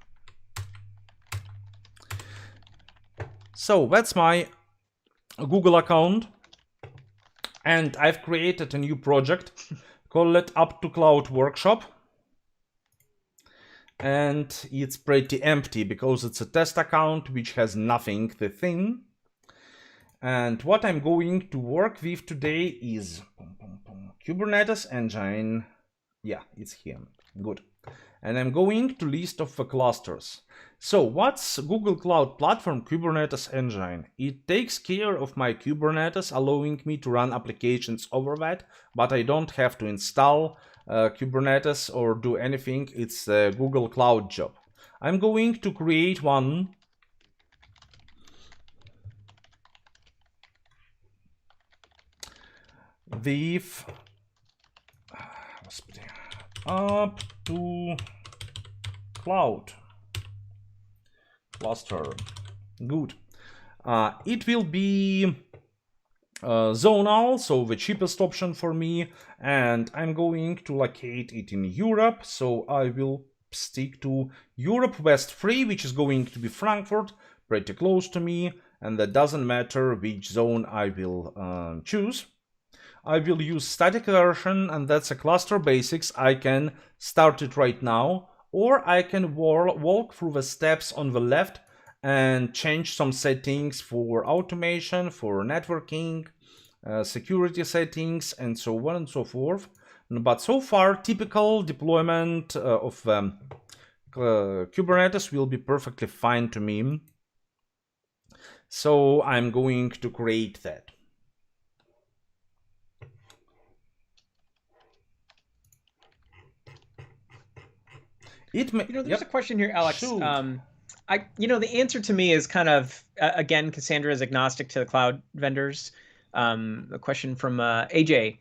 So that's my Google account. And I've created a new project, call it Up to Cloud Workshop. And it's pretty empty because it's a test account which has nothing within. And what I'm going to work with today is Kubernetes engine. Yeah, it's here. Good. And I'm going to list of the clusters. So what's Google Cloud Platform Kubernetes engine? It takes care of my Kubernetes, allowing me to run applications over that, but I don't have to install Kubernetes or do anything. It's a Google Cloud job. I'm going to create one with Up to Cloud cluster. Good. It will be zonal, so the cheapest option for me, and I'm going to locate it in Europe, so I will stick to Europe West 3, which is going to be Frankfurt, pretty close to me, and that doesn't matter which zone I will choose. I will use static version, and that's a cluster basics. I can start it right now, or I can walk through the steps on the left and change some settings for automation, for networking, security settings, and so on and so forth. But so far, typical deployment of Kubernetes will be perfectly fine to me. So I'm going to create that. There's a question here, Alex. Shoot. The answer to me is kind of, again, Cassandra is agnostic to the cloud vendors. A question from AJ.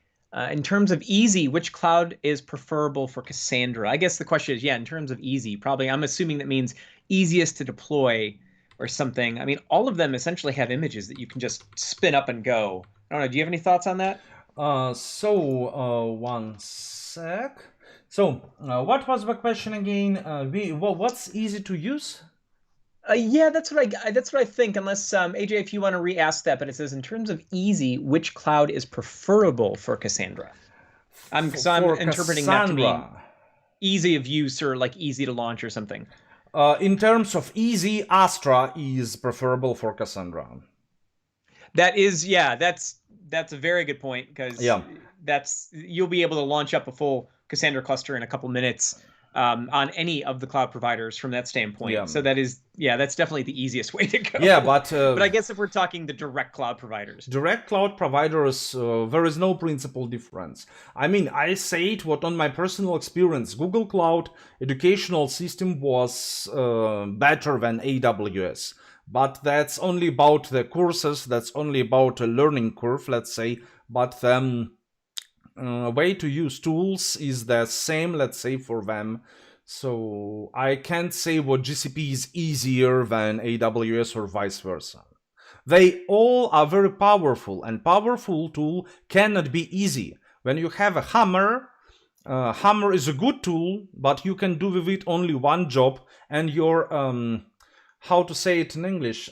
In terms of easy, which cloud is preferable for Cassandra? I guess the question is, in terms of easy, probably, I'm assuming that means easiest to deploy or something. I mean, all of them essentially have images that you can just spin up and go. I don't know. Do you have any thoughts on that? One sec. So, what was the question again? What's easy to use? Yeah, that's what I think. Unless AJ, if you want to re-ask that, but it says in terms of easy, which cloud is preferable for Cassandra? I'm interpreting that to mean easy of use or like easy to launch or something. In terms of easy, Astra is preferable for Cassandra. That is, that's a very good point, because you'll be able to launch up a full Cassandra cluster in a couple minutes on any of the cloud providers from that standpoint. So that's definitely the easiest way to go. But I guess if we're talking the direct cloud providers, there is no principal difference. I mean, I say it what on my personal experience, Google Cloud educational system was better than AWS. But that's only about the courses, that's only about a learning curve, let's say. But way to use tools is the same, let's say, for them. So I can't say what GCP is easier than AWS or vice versa. They all are very powerful, and powerful tool cannot be easy. When you have a hammer, hammer is a good tool, but you can do with it only one job, and your how to say it in English,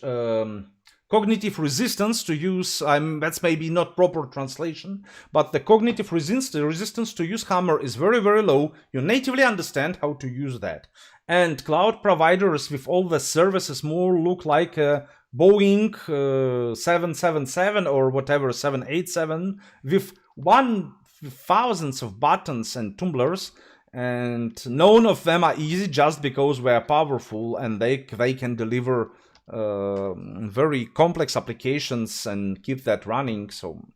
cognitive resistance to use, that's maybe not proper translation, but the cognitive resistance to use Hammer is very, very low. You natively understand how to use that. And cloud providers with all the services more look like a Boeing 777 or whatever, 787 with thousands of buttons and tumblers, and none of them are easy just because they are powerful and they can deliver very complex applications and keep that running. So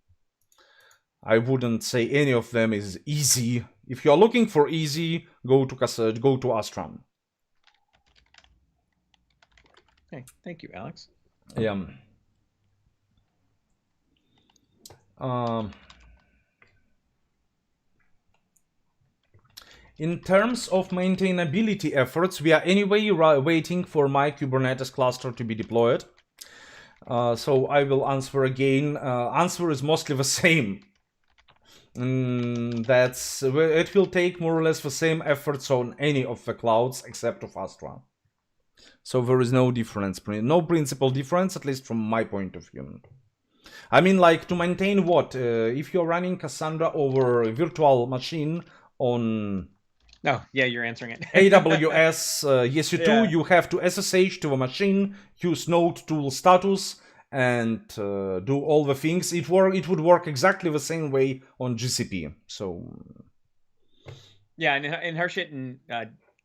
I wouldn't say any of them is easy. If you're looking for easy, go to Astron. Okay, thank you, Alex. Yeah. In terms of maintainability efforts, we are anyway waiting for my Kubernetes cluster to be deployed. So I will answer again. Answer is mostly the same. It will take more or less the same efforts on any of the clouds except of Astra. So there is no difference, no principal difference, at least from my point of view. I mean, like, to maintain what? If you're running Cassandra over a virtual machine on... Oh, yeah, you're answering it. AWS EC2, you have to SSH to a machine, use node tool status, and do all the things. It would work exactly the same way on GCP. So... Yeah, and Harshit and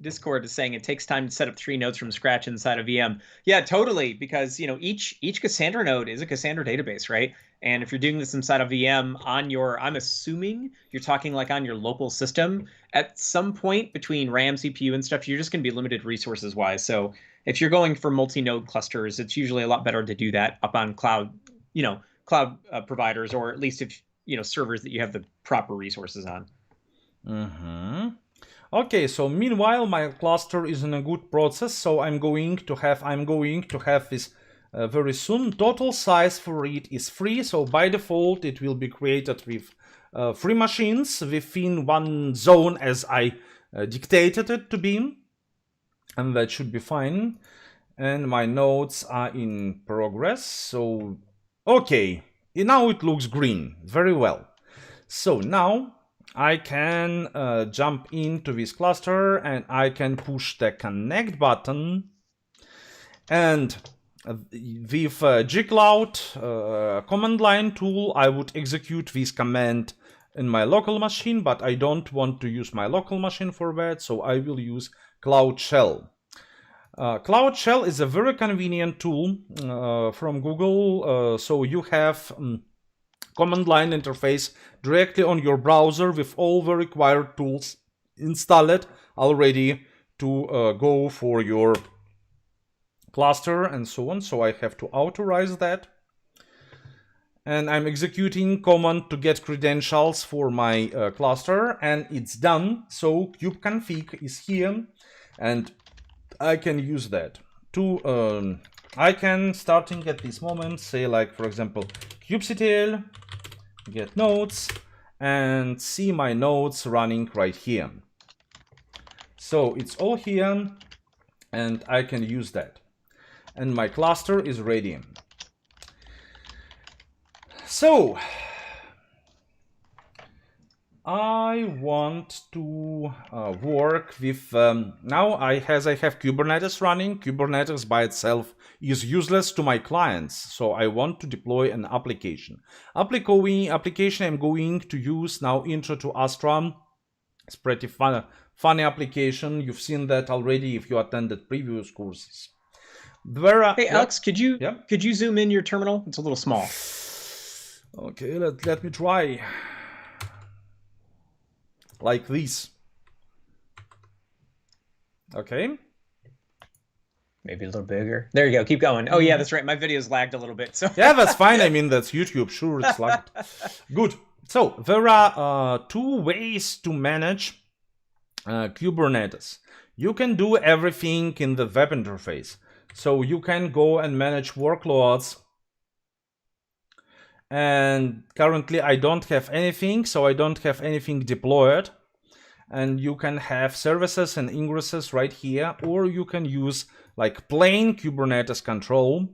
Discord is saying it takes time to set up 3 nodes from scratch inside a VM. Yeah, totally, because each Cassandra node is a Cassandra database, right? And if you're doing this inside a VM on your, I'm assuming you're talking like on your local system, at some point between RAM, CPU, and stuff, you're just going to be limited resources wise. So if you're going for multi-node clusters, it's usually a lot better to do that up on cloud, cloud providers, or at least if servers that you have the proper resources on. Mm-hmm. Okay, so meanwhile my cluster is in a good process, so I'm going to have this very soon. Total size for it is 3, so by default it will be created with 3 machines within one zone as I dictated it to be, and that should be fine. And my nodes are in progress, so okay, now it looks green, very well. So now I can jump into this cluster and I can push the connect button, and with gcloud command line tool I would execute this command in my local machine, but I don't want to use my local machine for that, so I will use Cloud Shell. Cloud Shell is a very convenient tool from Google, so you have command line interface directly on your browser with all the required tools installed already to go for your cluster and so on. So I have to authorize that, and I'm executing command to get credentials for my cluster, and it's done. So kubeconfig is here, and I can use that to I can, starting at this moment, say, like, for example, kubectl get nodes and see my nodes running right here. So it's all here and I can use that, and my cluster is ready. So I want to work with now I have Kubernetes running. Kubernetes by itself is useless to my clients, so I want to deploy an application. Application I'm going to use now, Intro to Astra. It's pretty funny application. You've seen that already if you attended previous courses. Hey Alex, could you zoom in your terminal? It's a little small. Okay, let me try. Like this. Okay. Maybe a little bigger. There you go. Keep going. Oh yeah, that's right. My video's lagged a little bit. So yeah, that's fine. I mean, that's YouTube. Sure, it's lagged. Good. So there are 2 ways to manage Kubernetes. You can do everything in the web interface. So you can go and manage workloads. And currently I don't have anything, so I don't have anything deployed. And you can have services and ingresses right here, or you can use like plain Kubernetes control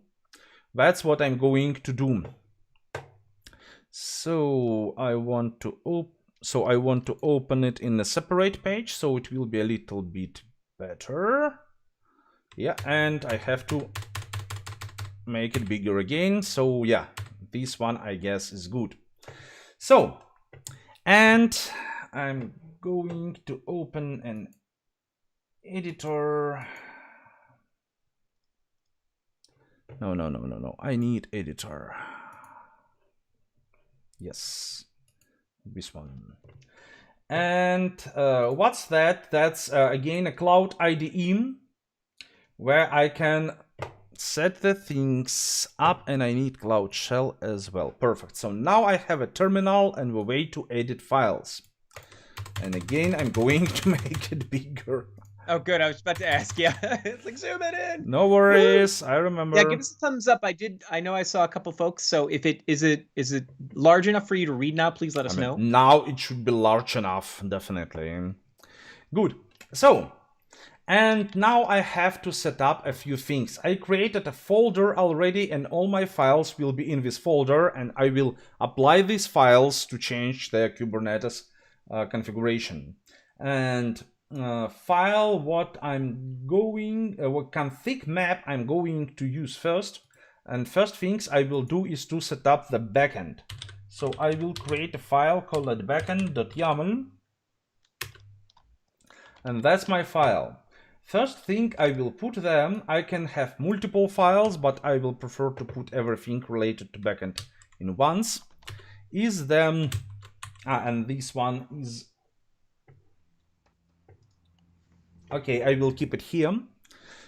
That's what I'm going to do. So I want to open it in a separate page, so it will be a little bit better. Yeah, and I have to make it bigger again. So yeah, this one I guess is good. So, and I'm going to open an editor. No. I need editor. Yes, this one. And what's that? That's again a Cloud IDE where I can set the things up, and I need Cloud Shell as well. Perfect. So now I have a terminal and a way to edit files. And again, I'm going to make it bigger. Oh, good. I was about to ask. Yeah, it's like zoom it in. No worries. I remember. Yeah, give us a thumbs up. I know I saw a couple folks. So if it is it large enough for you to read now, please let us know. Now it should be large enough, definitely. Good. So, and now I have to set up a few things. I created a folder already, and all my files will be in this folder, and I will apply these files to change their Kubernetes configuration. And file what config map I'm going to use first. And first things I will do is to set up the backend. So I will create a file called backend.yaml, and that's my file. First thing I will put them, I can have multiple files, but I will prefer to put everything related to backend in once. Is them, and this one is, okay, I will keep it here.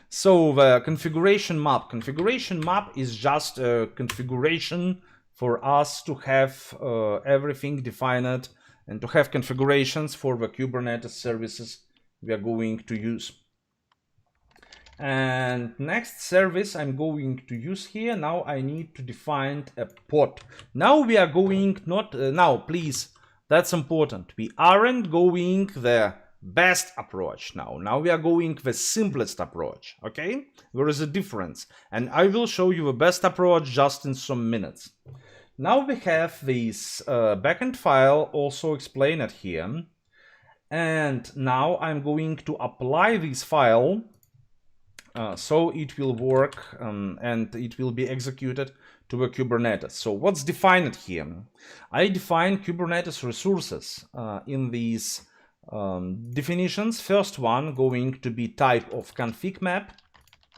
So the configuration map is just a configuration for us to have everything defined and to have configurations for the Kubernetes services we are going to use. And next service I'm going to use here, now I need to define a pod. Now we are going now please, that's important, we aren't going the best approach now we are going the simplest approach. Okay, there is a difference, and I will show you the best approach just in some minutes. Now we have this backend file also explained here, and now I'm going to apply this file so it will work and it will be executed to a Kubernetes. So what's defined here? I define Kubernetes resources in these definitions. First one going to be type of config map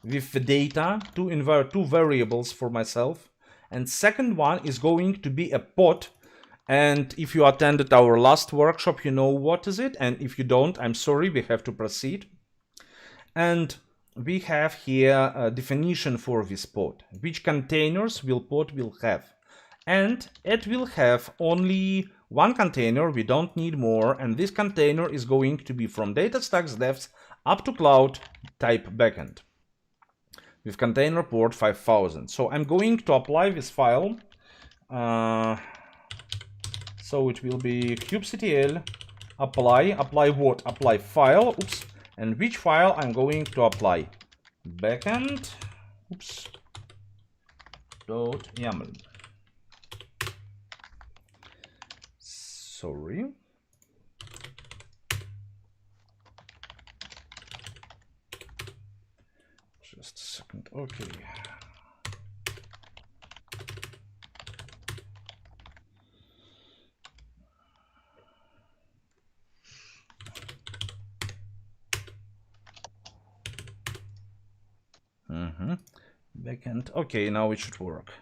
with the data to invert two variables for myself, and second one is going to be a pod, and if you attended our last workshop you know what is it, and if you don't, I'm sorry, we have to proceed. And we have here a definition for this pod, which containers pod will have, and it will have only one container, we don't need more, and this container is going to be from DataStax devs up to cloud type backend with container port 5000. So I'm going to apply this file, so it will be kubectl apply what? Apply file, oops, and which file I'm going to apply? Backend, oops, .yaml. Sorry. Just a second, okay. Backend, okay, now it should work.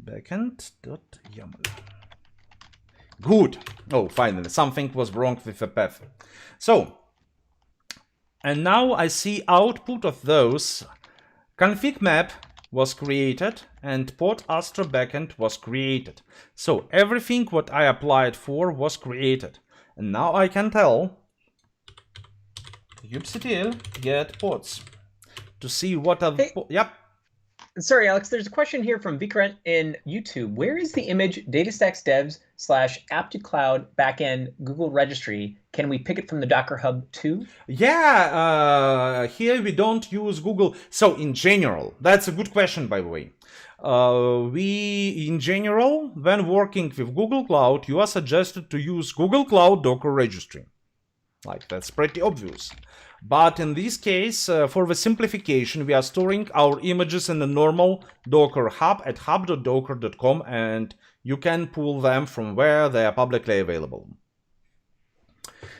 Backend.yaml. Good. Oh, finally, something was wrong with the path. So, and now I see output of those. Config map was created and pod Astra backend was created. So everything what I applied for was created. And now I can tell kubectl get pods to see what are the yep. Sorry, Alex, there's a question here from Vikrant in YouTube. Where is the image DataStax devs / app to cloud backend Google registry? Can we pick it from the Docker Hub too? Yeah, here we don't use Google. So in general, that's a good question, by the way. In general, when working with Google Cloud, you are suggested to use Google Cloud Docker registry. Like, that's pretty obvious. But in this case, for the simplification, we are storing our images in the normal Docker hub at hub.docker.com, and you can pull them from where they are publicly available.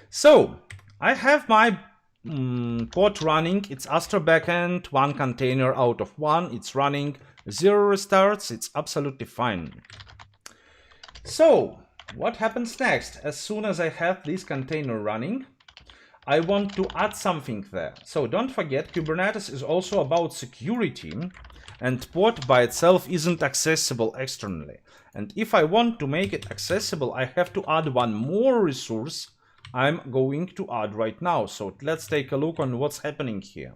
So, I have my pod running. It's Astra backend, 1 container out of 1. It's running, 0 restarts. It's absolutely fine. So, what happens next? As soon as I have this container running, I want to add something there. So don't forget, Kubernetes is also about security, and pod by itself isn't accessible externally. And if I want to make it accessible, I have to add one more resource I'm going to add right now. So let's take a look on what's happening here.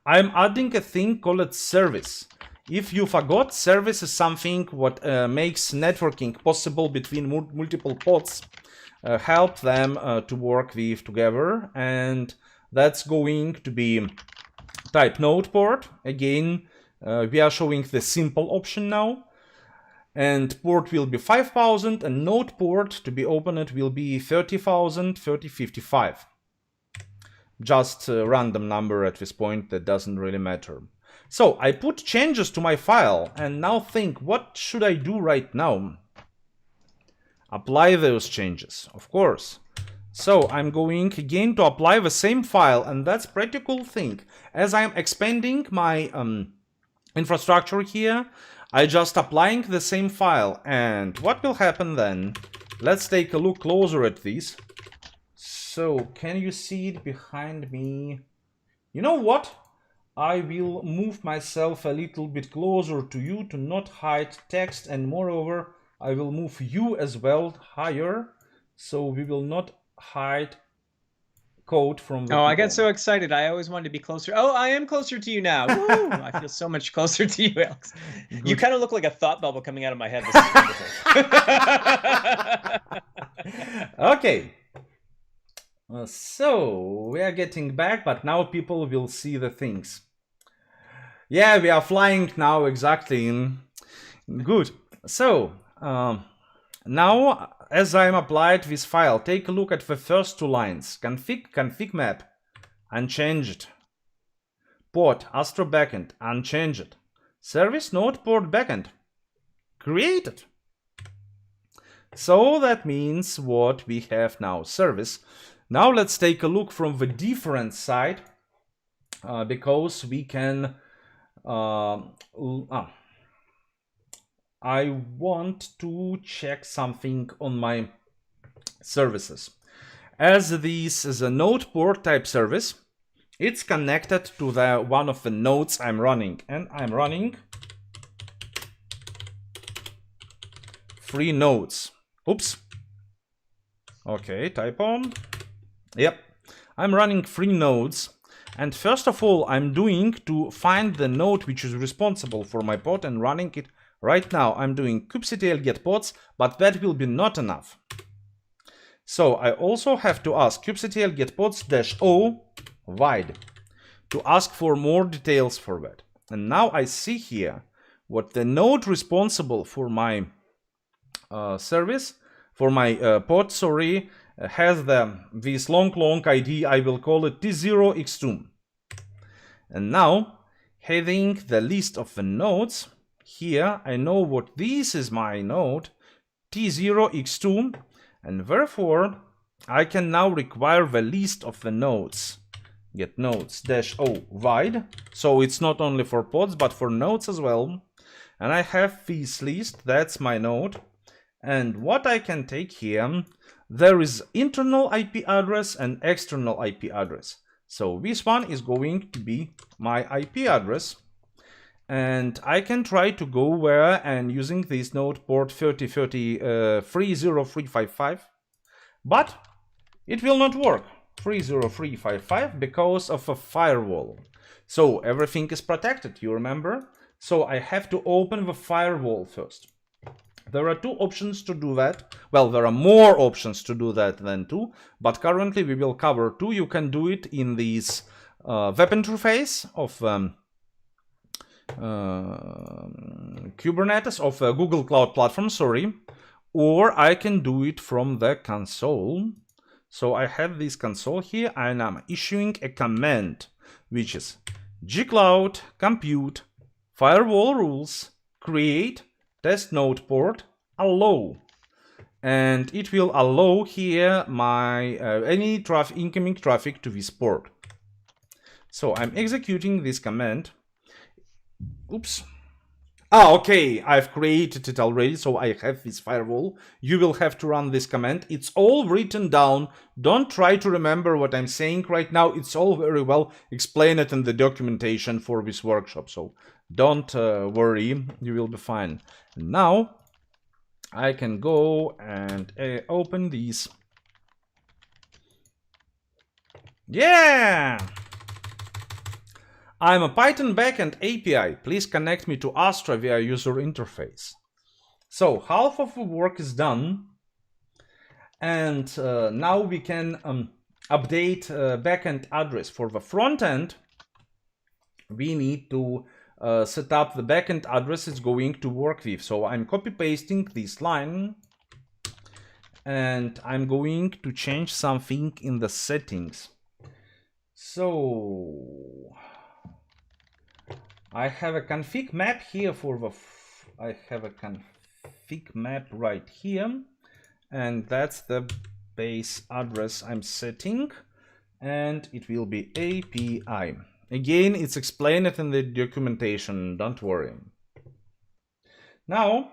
I'm adding a thing called service. If you forgot, service is something what makes networking possible between multiple pods. Help them to work with together, and that's going to be type node port. Again, we are showing the simple option now, and port will be 5000, and node port to be opened will be 30,000, 3055. Just a random number at this point, that doesn't really matter. So I put changes to my file, and now think, what should I do right now? Apply those changes, of course. So I'm going again to apply the same file, and that's pretty cool thing. As I'm expanding my infrastructure here, I just applying the same file, and what will happen then? Let's take a look closer at this. So can you see it behind me? You know what? I will move myself a little bit closer to you to not hide text, and moreover, I will move you as well higher, so we will not hide code from the people. I got so excited. I always wanted to be closer. Oh, I am closer to you now. Woo! I feel so much closer to you, Alex. Good. You kind of look like a thought bubble coming out of my head. This is wonderful. Okay. So, we are getting back, but now people will see the things. Yeah, we are flying now, exactly. Good. So, now, as I'm applied this file, take a look at the first 2 lines. Config map, unchanged. Port, Astra backend, unchanged. Service node port backend, created. So that means what we have now, service. Now let's take a look from the different side, because we can... I want to check something on my services. As this is a node port type service, it's connected to one of the nodes I'm running, and I'm running 3 nodes. Oops. Okay, typo. Yep. I'm running 3 nodes, and first of all, I'm doing to find the node which is responsible for my pod and running it. Right now, I'm doing kubectl get pods, but that will be not enough. So I also have to ask kubectl get pods -o wide to ask for more details for that. And now I see here what the node responsible for my service, for my pod, sorry, has this long ID. I will call it T0x2. And now, having the list of the nodes, here I know what this is my node, T0x2, and therefore I can now require the list of the nodes. Get nodes -o wide, so it's not only for pods but for nodes as well. And I have this list, that's my node. And what I can take here, there is internal IP address and external IP address. So this one is going to be my IP address. And I can try to go where and using this node port 30355, but it will not work. 30355 because of a firewall. So everything is protected, you remember? So I have to open the firewall first. There are two options to do that. Well, there are more options to do that than two, but currently we will cover two. You can do it in this web interface of Kubernetes, of Google Cloud Platform, sorry, or I can do it from the console. So I have this console here, and I'm issuing a command, which is gcloud compute firewall rules create test node port allow, and it will allow here my any incoming traffic to this port. So I'm executing this command. Oops. Okay, I've created it already, so I have this firewall. You will have to run this command. It's all written down. Don't try to remember what I'm saying right now. It's all very well explained in the documentation for this workshop, so don't worry, you will be fine. Now, I can go and open these. Yeah! I'm a Python backend API. Please connect me to Astra via user interface. So half of the work is done. And now we can update backend address. For the front end, we need to set up the backend address it's going to work with. So I'm copy pasting this line. And I'm going to change something in the settings. So I have a config map here for the I have a config map right here, and that's the base address I'm setting, and it will be API. Again, it's explained in the documentation, don't worry. Now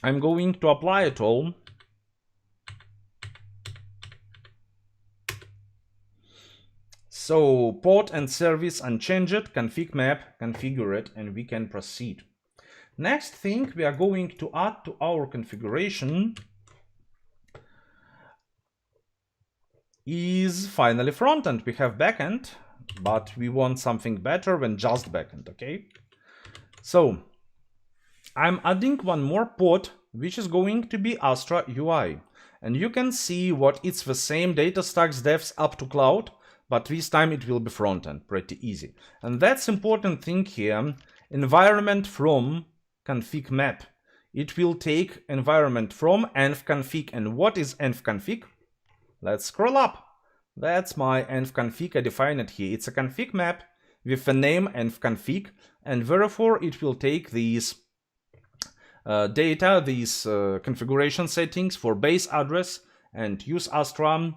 I'm going to apply it all. So port and service unchanged, config map, configure it, and we can proceed. Next thing we are going to add to our configuration is finally frontend. We have backend, but we want something better than just backend, okay? So I'm adding one more port, which is going to be Astra UI. And you can see what it's the same data stacks devs up to cloud, but this time it will be front-end, pretty easy. And that's important thing here, environment from config map. It will take environment from env-config. And what is env-config? Let's scroll up. That's my env-config, I define it here. It's a config map with the name env-config, and therefore it will take these data, these configuration settings for base address, and use Astra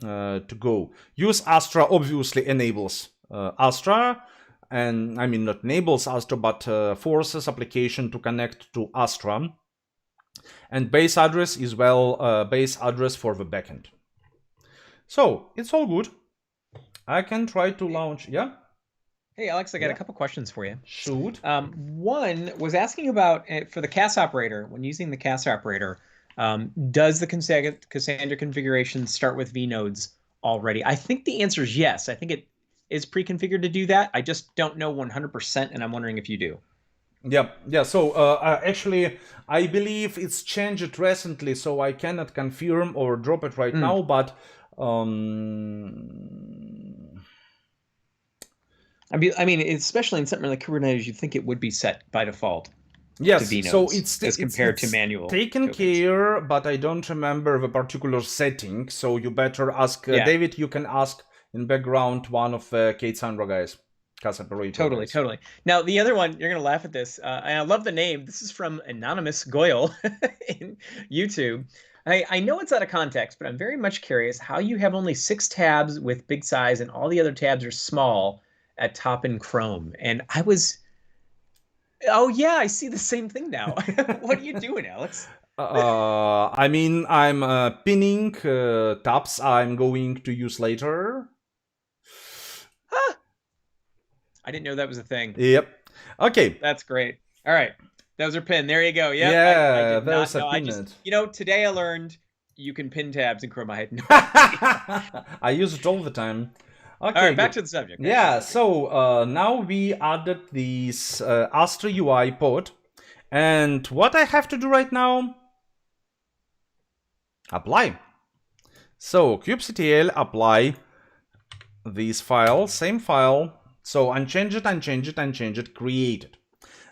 to go. Use Astra obviously enables Astra, and I mean not enables Astra, but forces application to connect to Astra. And base address is well base address for the backend. So it's all good. I can try to launch. Yeah. Hey Alex, I got a couple questions for you. Shoot. One was asking about for the CAS operator. When using the CAS operator, does the Cassandra configuration start with vnodes already? I think the answer is yes. I think it is pre-configured to do that. I just don't know 100%, and I'm wondering if you do. Yeah. So actually, I believe it's changed recently, so I cannot confirm or drop it right now. But I mean, especially in something like Kubernetes, you'd think it would be set by default. Yes, to vnodes, so it's as compared to manual taken tokens. care, but I don't remember the particular setting. So you better ask David. You can ask in background one of the Cassandra guys, CAS operator. Totally. Now the other one, you're gonna laugh at this, and I love the name. This is from Anonymous Goyle in YouTube. I know it's out of context, but I'm very much curious how you have only 6 tabs with big size and all the other tabs are small at top in Chrome. And I was, oh yeah, I see the same thing now. What are you doing, Alex? I mean, I'm pinning tabs I'm going to use later. Huh. I didn't know that was a thing. Yep. Okay. That's great. All right. Those are pinned. There you go. Yep. Yeah, I did not know. I just, today I learned you can pin tabs in Chrome. I had no I use it all the time. Okay, All right, back good. to the subject. Yeah, so now we added this Astra UI pod. And what I have to do right now? Apply. So kubectl apply this file, same file. So unchange it, unchange it, unchange it, create it.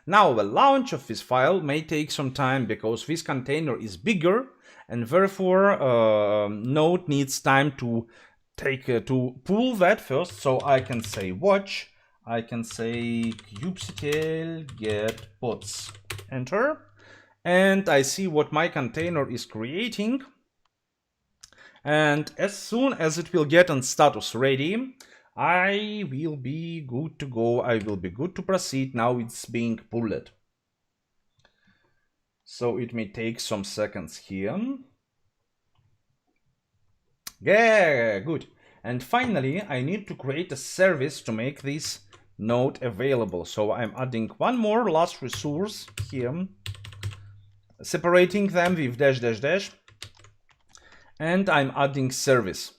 Now the launch of this file may take some time because this container is bigger and therefore Node needs time to pull that first. So I can say watch, I can say kubectl get pods, enter, and I see what my container is creating. And as soon as it will get on status ready, I will be good to go. I will be good to proceed. Now it's being pulled. So it may take some seconds here. Yeah, good. And finally, I need to create a service to make this node available. So I'm adding one more last resource here, separating them with dash dash dash. And I'm adding service.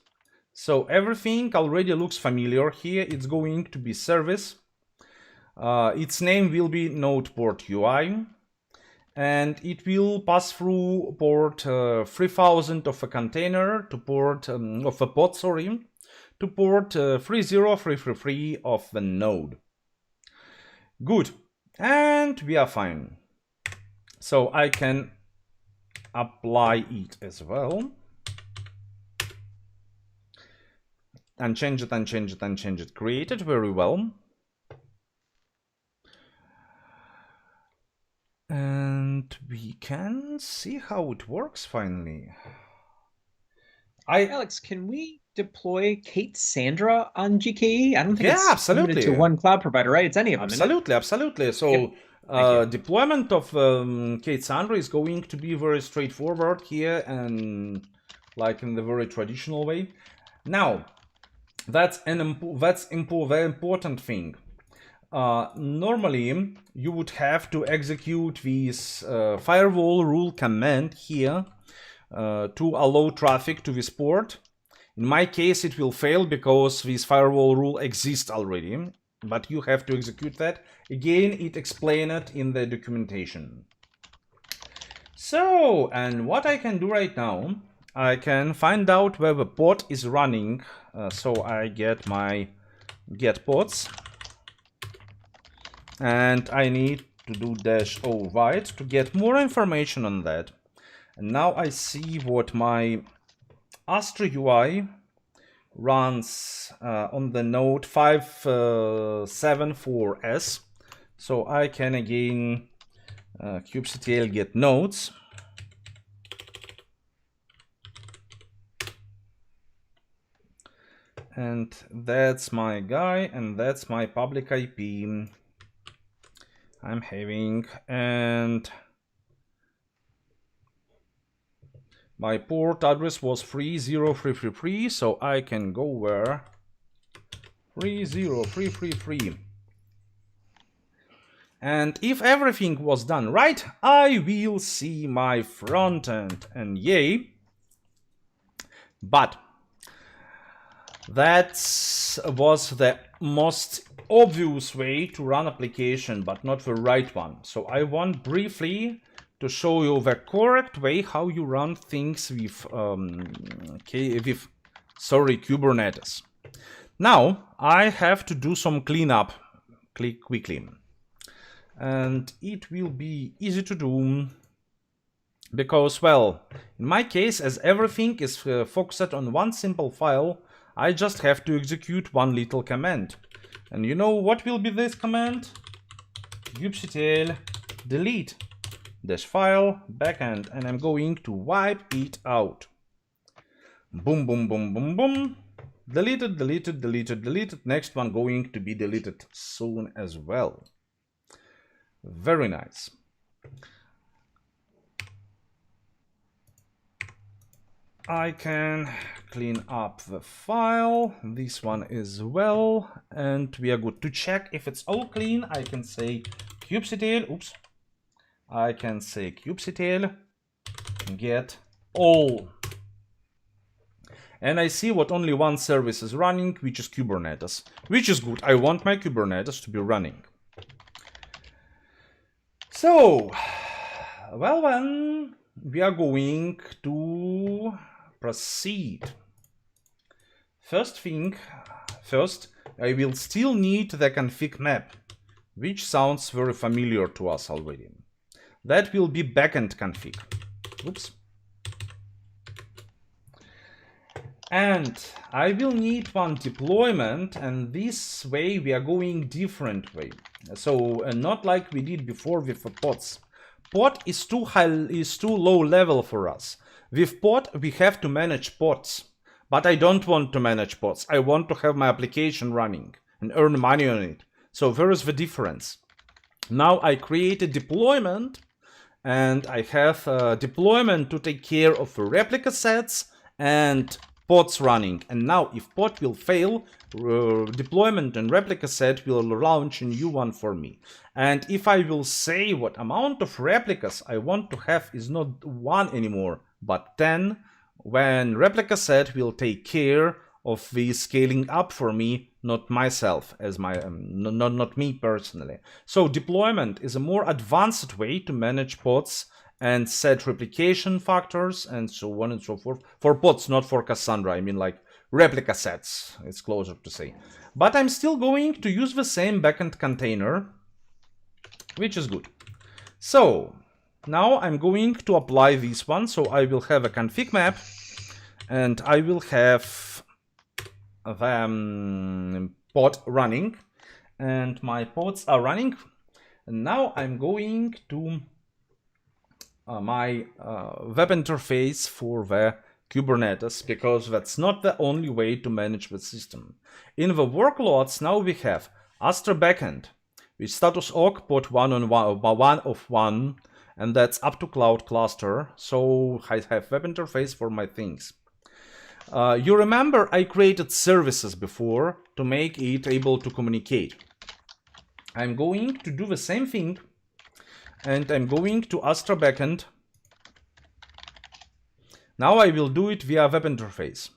So everything already looks familiar. Here it's going to be service. Its name will be node port UI. And it will pass through port 3000 of a container to port of a pod, sorry, to port 30333 of the node. Good. And we are fine. So I can apply it as well. Unchange it, unchange it, unchange it. Create it very well. And we can see how it works finally. Alex, can we deploy Cassandra on GKE? I don't think it's absolutely limited to one cloud provider, right? It's any of them. Absolutely, absolutely. So deployment of Cassandra is going to be very straightforward here and like in the very traditional way. Now, that's very important thing. Normally, you would have to execute this firewall rule command here to allow traffic to this port. In my case, it will fail because this firewall rule exists already, but you have to execute that. Again, it explained it in the documentation. So, and what I can do right now, I can find out where the pod is running. So I get my get pods. And I need to do -o write to get more information on that. And now I see what my Astra UI runs on the node 574S. So I can again kubectl get nodes. And that's my guy, and that's my public IP I'm having, and my port address was 30333, so I can go where 30333. And if everything was done right, I will see my front end, and yay. But that was the most obvious way to run application, but not the right one. So I want briefly to show you the correct way how you run things with Kubernetes. Now I have to do some cleanup quickly, and it will be easy to do because, well, in my case, as everything is focused on one simple file, I just have to execute one little command. And you know what will be this command? kubectl delete this file backend, and I'm going to wipe it out. Boom, boom, boom, boom, boom. Deleted, deleted, deleted, deleted. Next one going to be deleted soon as well. Very nice. I can clean up the file, this one as well, and we are good. To check if it's all clean, I can say kubectl, I can say kubectl get all. And I see what only one service is running, which is Kubernetes, which is good. I want my Kubernetes to be running. So, well then, we are going to proceed. First, I will still need the config map, which sounds very familiar to us already. That will be backend config. Oops. And I will need one deployment, and this way we are going different way. So not like we did before with the pods. Pod is too low level for us. With pod we have to manage pods, but I don't want to manage pods. I want to have my application running and earn money on it. So where is the difference? Now I create a deployment, and I have a deployment to take care of the replica sets and pods running. And now if pod will fail, deployment and replica set will launch a new one for me. And if I will say what amount of replicas I want to have is not 1 anymore, but 10, when replica set will take care of the scaling up for me, not myself as my not me personally. So deployment is a more advanced way to manage pods and set replication factors and so on and so forth. For pods, not for Cassandra. I mean like replica sets, it's closer to say. But I'm still going to use the same backend container, which is good. So now I'm going to apply this one. So I will have a config map, and I will have the pod running, and my pods are running. And now I'm going to my web interface for the Kubernetes, because that's not the only way to manage the system. In the workloads now we have Astra backend with status awk pod 1 of 1, and that's up to cloud cluster. So I have web interface for my things. You remember I created services before to make it able to communicate. I'm going to do the same thing, and I'm going to Astra backend. Now I will do it via web interface.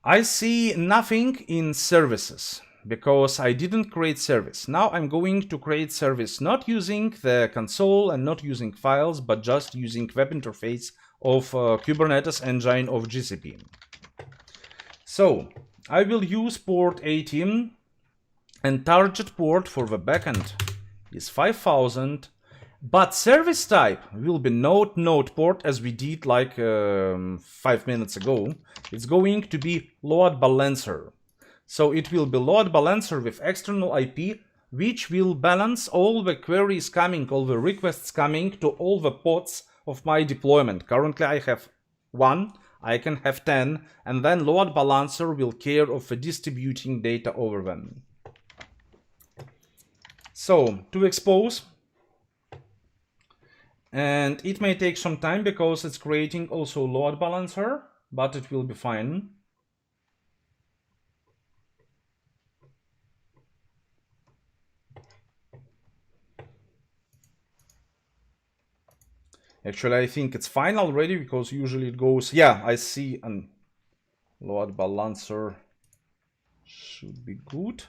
I see nothing in services because I didn't create service. Now I'm going to create service not using the console and not using files, but just using web interface of Kubernetes engine of GCP. So I will use port 18, and target port for the backend is 5000, but service type will be node port, as we did like 5 minutes ago. It's going to be load balancer. So it will be load balancer with external IP, which will balance all the queries coming, all the requests coming to all the pods of my deployment. Currently I have 1, I can have 10, and then load balancer will care of distributing data over them. So to expose, and it may take some time because it's creating also load balancer, but it will be fine. Actually, I think it's fine already, because usually it goes, yeah, I see an load balancer should be good.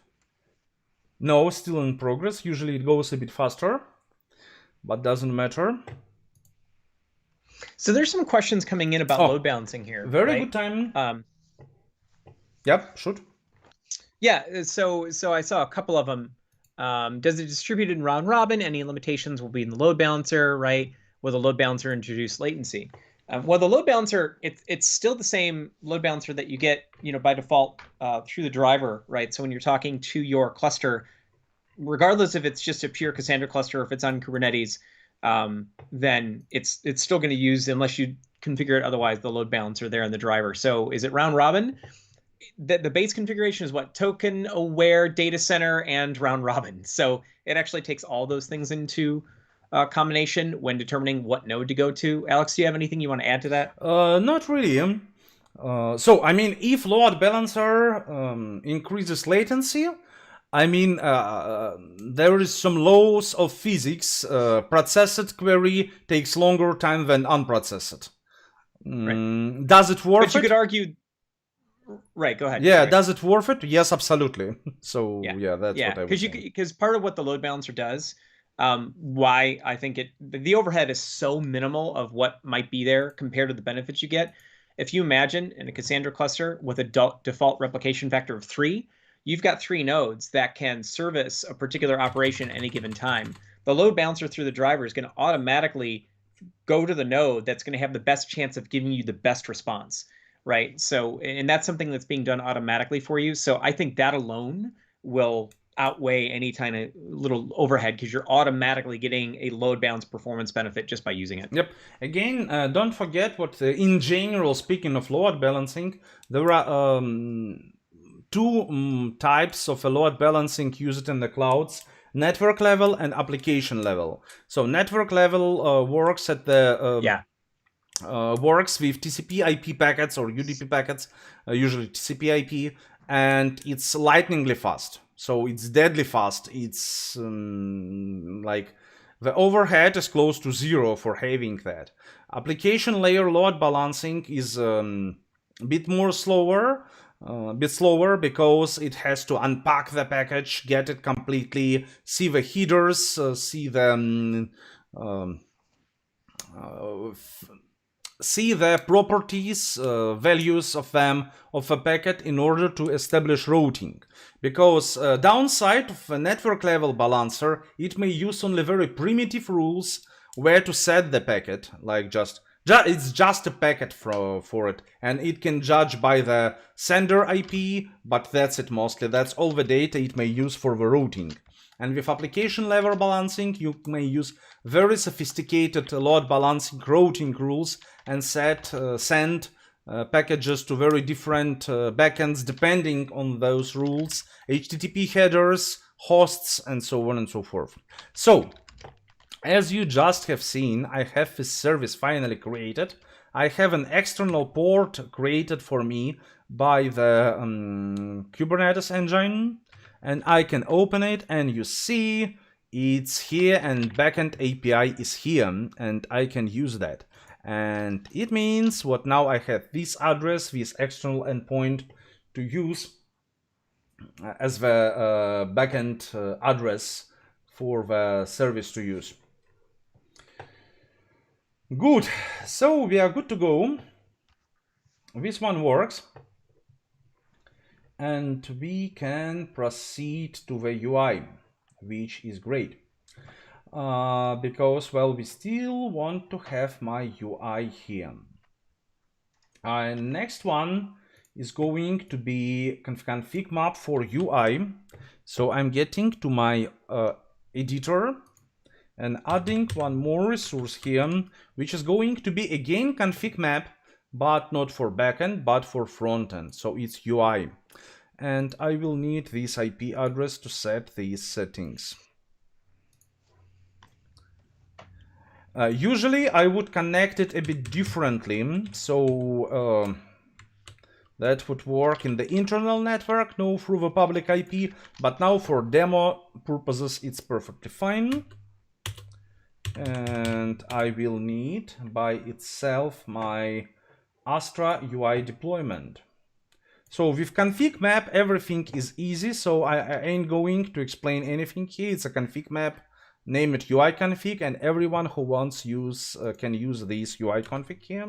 No, still in progress. Usually it goes a bit faster, but doesn't matter. So there's some questions coming in about load balancing here. Very good time. Yep, shoot. Yeah, so I saw a couple of them. Does it distribute in round robin? Any limitations will be in the load balancer, right? Will the load balancer introduce latency? Well, the load balancer, it's still the same load balancer that you get, by default through the driver, right? So when you're talking to your cluster, regardless if it's just a pure Cassandra cluster or if it's on Kubernetes, then it's still going to use, unless you configure it otherwise, the load balancer there in the driver. So is it round robin? The base configuration is what? Token aware data center and round robin. So it actually takes all those things into combination when determining what node to go to. Alex, do you have anything you want to add to that? Not really. So, I mean, if load balancer increases latency, I mean, there is some laws of physics. Processed query takes longer time than unprocessed. Does it worth it? But you could argue, right? Go ahead. Yeah, Sorry. does it worth it? Yes, absolutely. So yeah, that's what I was saying. Because part of what the load balancer does, why I think the overhead is so minimal of what might be there compared to the benefits you get. If you imagine in a Cassandra cluster with a default replication factor of 3, you've got 3 nodes that can service a particular operation at any given time. The load balancer through the driver is going to automatically go to the node that's going to have the best chance of giving you the best response, right? So, and that's something that's being done automatically for you. So I think that alone will outweigh any kind of little overhead because you're automatically getting a load balance performance benefit just by using it. Yep. Again, don't forget what, in general, speaking of load balancing, there are 2 types of a load balancing used in the clouds: network level and application level. So network level works at the works with TCP/IP packets or UDP packets, usually TCP/IP, and it's lightningly fast. So it's deadly fast. It's like the overhead is close to 0 for having that. Application layer load balancing is a bit slower because it has to unpack the package, get it completely, see the headers, see the see the properties, values of them, of a packet in order to establish routing. Because downside of a network level balancer, it may use only very primitive rules where to set the packet, like it's just a packet for it, and it can judge by the sender IP, but that's it mostly. That's all the data it may use for the routing. And with application level balancing, you may use very sophisticated load balancing routing rules and send packages to very different backends depending on those rules, HTTP headers, hosts, and so on and so forth. So, as you just have seen, I have this service finally created. I have an external port created for me by the Kubernetes engine, and I can open it, and you see it's here, and backend API is here, and I can use that. And it means what now I have this address, this external endpoint to use as the backend address for the service to use. Good, so we are good to go. This one works. And we can proceed to the UI, which is great. Because, well, we still want to have my UI here. Next one is going to be config map for UI. So I'm getting to my editor and adding one more resource here, which is going to be again config map, but not for backend, but for frontend. So it's UI. And I will need this IP address to set these settings. Usually I would connect it a bit differently, so that would work in the internal network, no through the public IP, but now for demo purposes it's perfectly fine. And I will need by itself my Astra UI deployment. So with config map, everything is easy, so I ain't going to explain anything here. It's a config map, name it UI config, and everyone who wants can use this UI config here.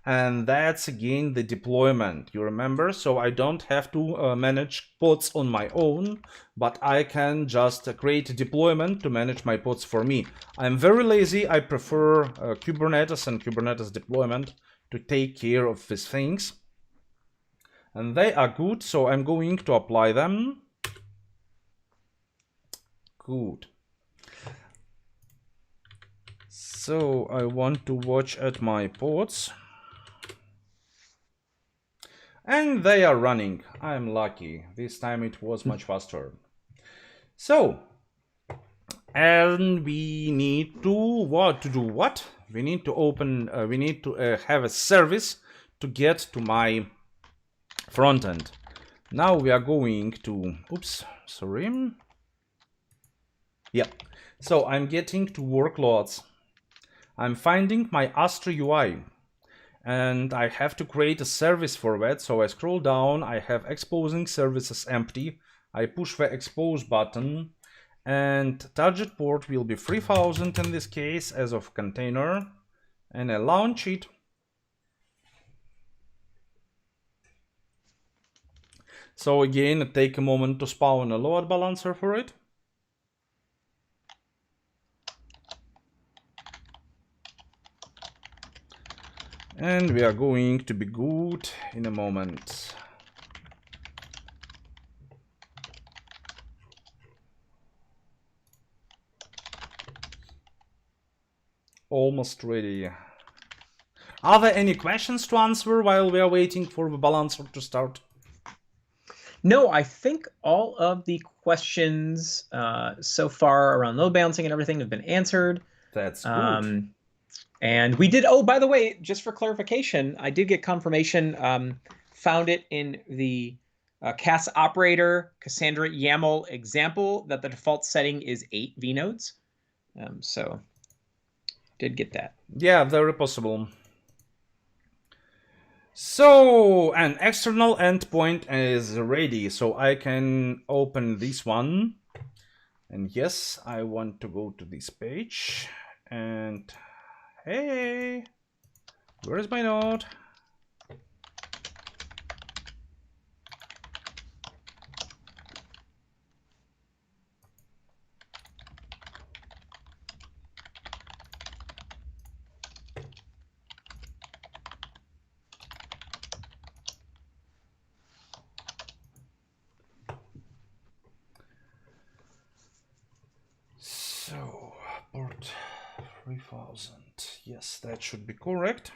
And that's again the deployment, you remember? So I don't have to manage pods on my own, but I can just create a deployment to manage my pods for me. I'm very lazy. I prefer Kubernetes and Kubernetes deployment to take care of these things. And they are good, so I'm going to apply them. Good. So I want to watch at my pods. And they are running. I'm lucky. This time it was much faster. So, and we need to do what? We need to open, we need to have a service to get to my front end. Now we are going to, oops, sorry. Yeah, so I'm getting to workloads. I'm finding my Astra UI. and I have to create a service for that. So I scroll down, I have exposing services empty. I push the expose button, and target port will be 3000 in this case as of container, and I launch it. So again, take a moment to spawn a load balancer for it. And we are going to be good in a moment. Almost ready. Are there any questions to answer while we are waiting for the balancer to start? No, I think all of the questions so far around load balancing and everything have been answered. That's good. And we did, oh, by the way, just for clarification, I did get confirmation, found it in the CAS operator Cassandra YAML example that the default setting is 8 vnodes. So did get that. Yeah, very possible. So an external endpoint is ready, so I can open this one. And yes, I want to go to this page. And hey, where's my node? So, port 3000. Yes, that should be correct.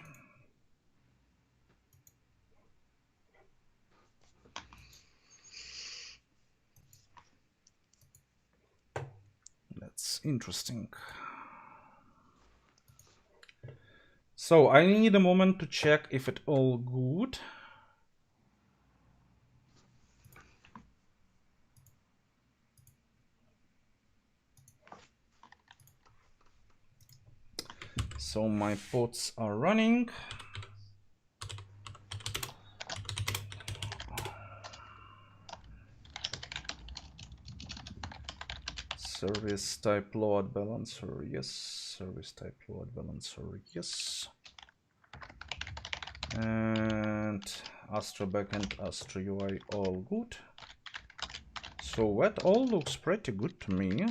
That's interesting. So I need a moment to check if it's all good. So my pods are running. Service type load balancer, yes. Service type load balancer, yes. And Astra backend, Astra UI, all good. So that all looks pretty good to me.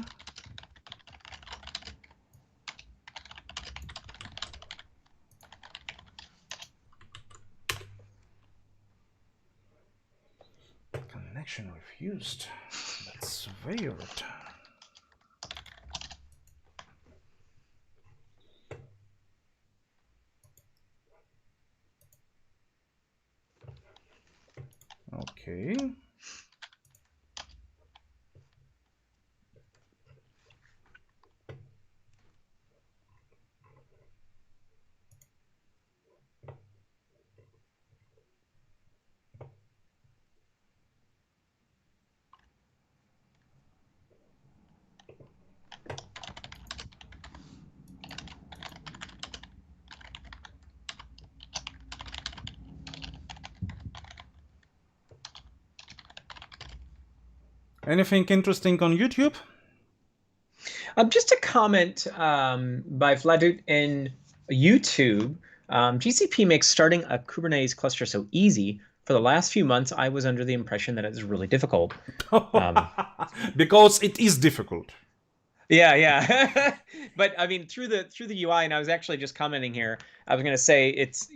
Connection refused. That's weird. Okay. Anything interesting on YouTube? Just a comment by Vladut in YouTube. GCP makes starting a Kubernetes cluster so easy. For the last few months, I was under the impression that it is really difficult. Because it is difficult. Yeah. But I mean, through the UI, and I was actually just commenting here, I was going to say it's,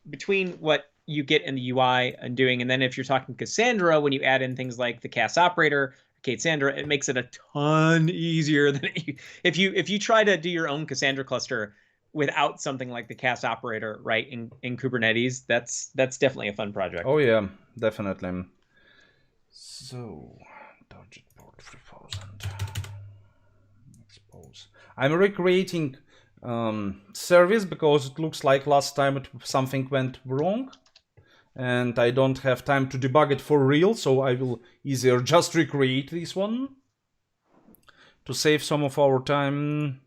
between what you get in the UI and doing, and then if you're talking Cassandra, when you add in things like the CAS operator, Cassandra, it makes it a ton easier than if you try to do your own Cassandra cluster without something like the CAS operator, right, in Kubernetes. That's definitely a fun project. Oh yeah, definitely. So, target port 3000. Expose. I'm recreating service because it looks like last time something went wrong. And I don't have time to debug it for real, so I will easier just recreate this one to save some of our time.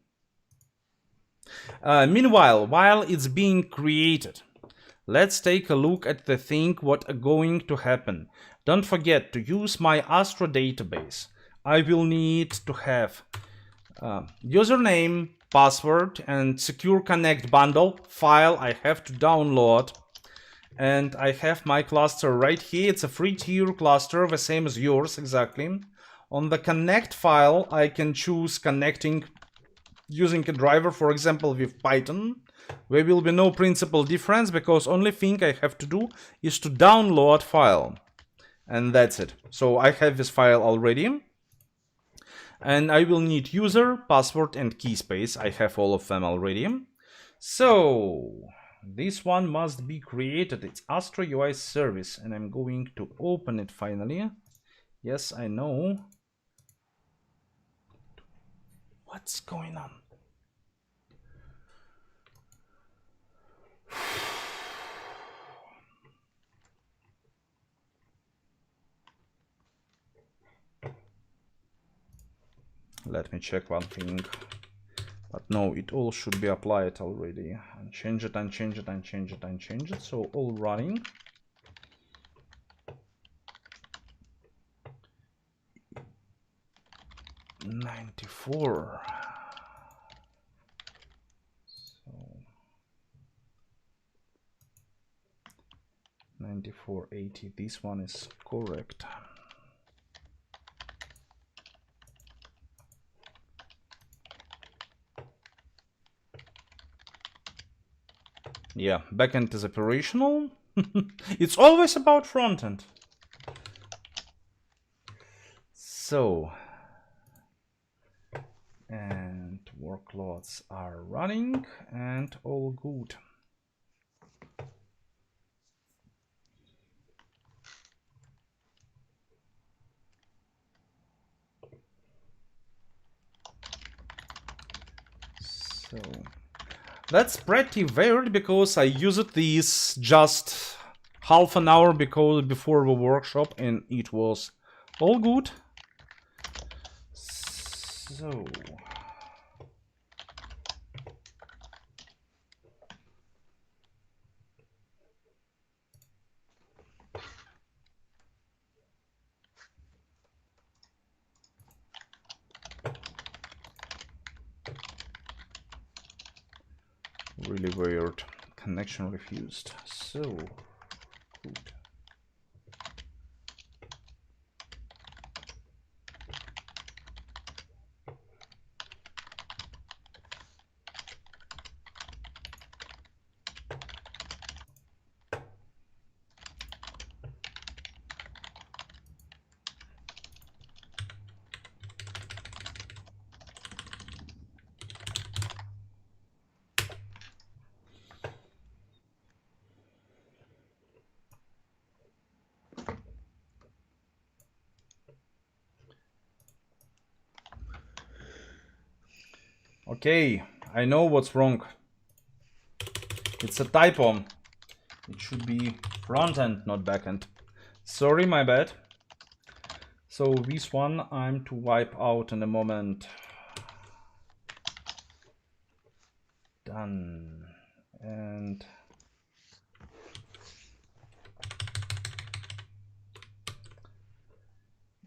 Meanwhile, while it's being created, let's take a look at the thing what are going to happen. Don't forget to use my Astra database. I will need to have username, password, and secure connect bundle file I have to download. And I have my cluster right here. It's a free tier cluster, the same as yours exactly. On the connect file, I can choose connecting using a driver, for example, with Python. There will be no principal difference because only thing I have to do is to download file. And that's it. So I have this file already. And I will need user, password, and key space. I have all of them already. So this one must be created. It's Astra UI service. And I'm going to open it finally. Yes, I know. What's going on? Let me check one thing. But no, it all should be applied already. And change it, and change it, and change it, and change it. So all running. $94. So 94.80. This one is correct. Yeah, backend is operational. It's always about frontend. So, and workloads are running and all good. So that's pretty weird because I used this just half an hour before the workshop and it was all good. So really weird. Connection refused. So good. Okay, I know what's wrong. It's a typo. It should be front end, not back end. Sorry, my bad. So this one I'm to wipe out in a moment. Done. And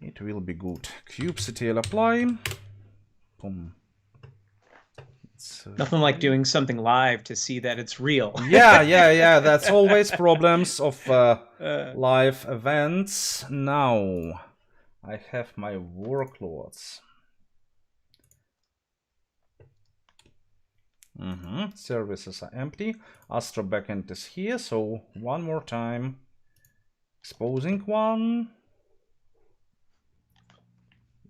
it will be good. kubectl apply. Boom. Nothing like doing something live to see that it's real. Yeah. That's always problems of live events. Now I have my workloads. Services are empty. Astra backend is here. So one more time, exposing one.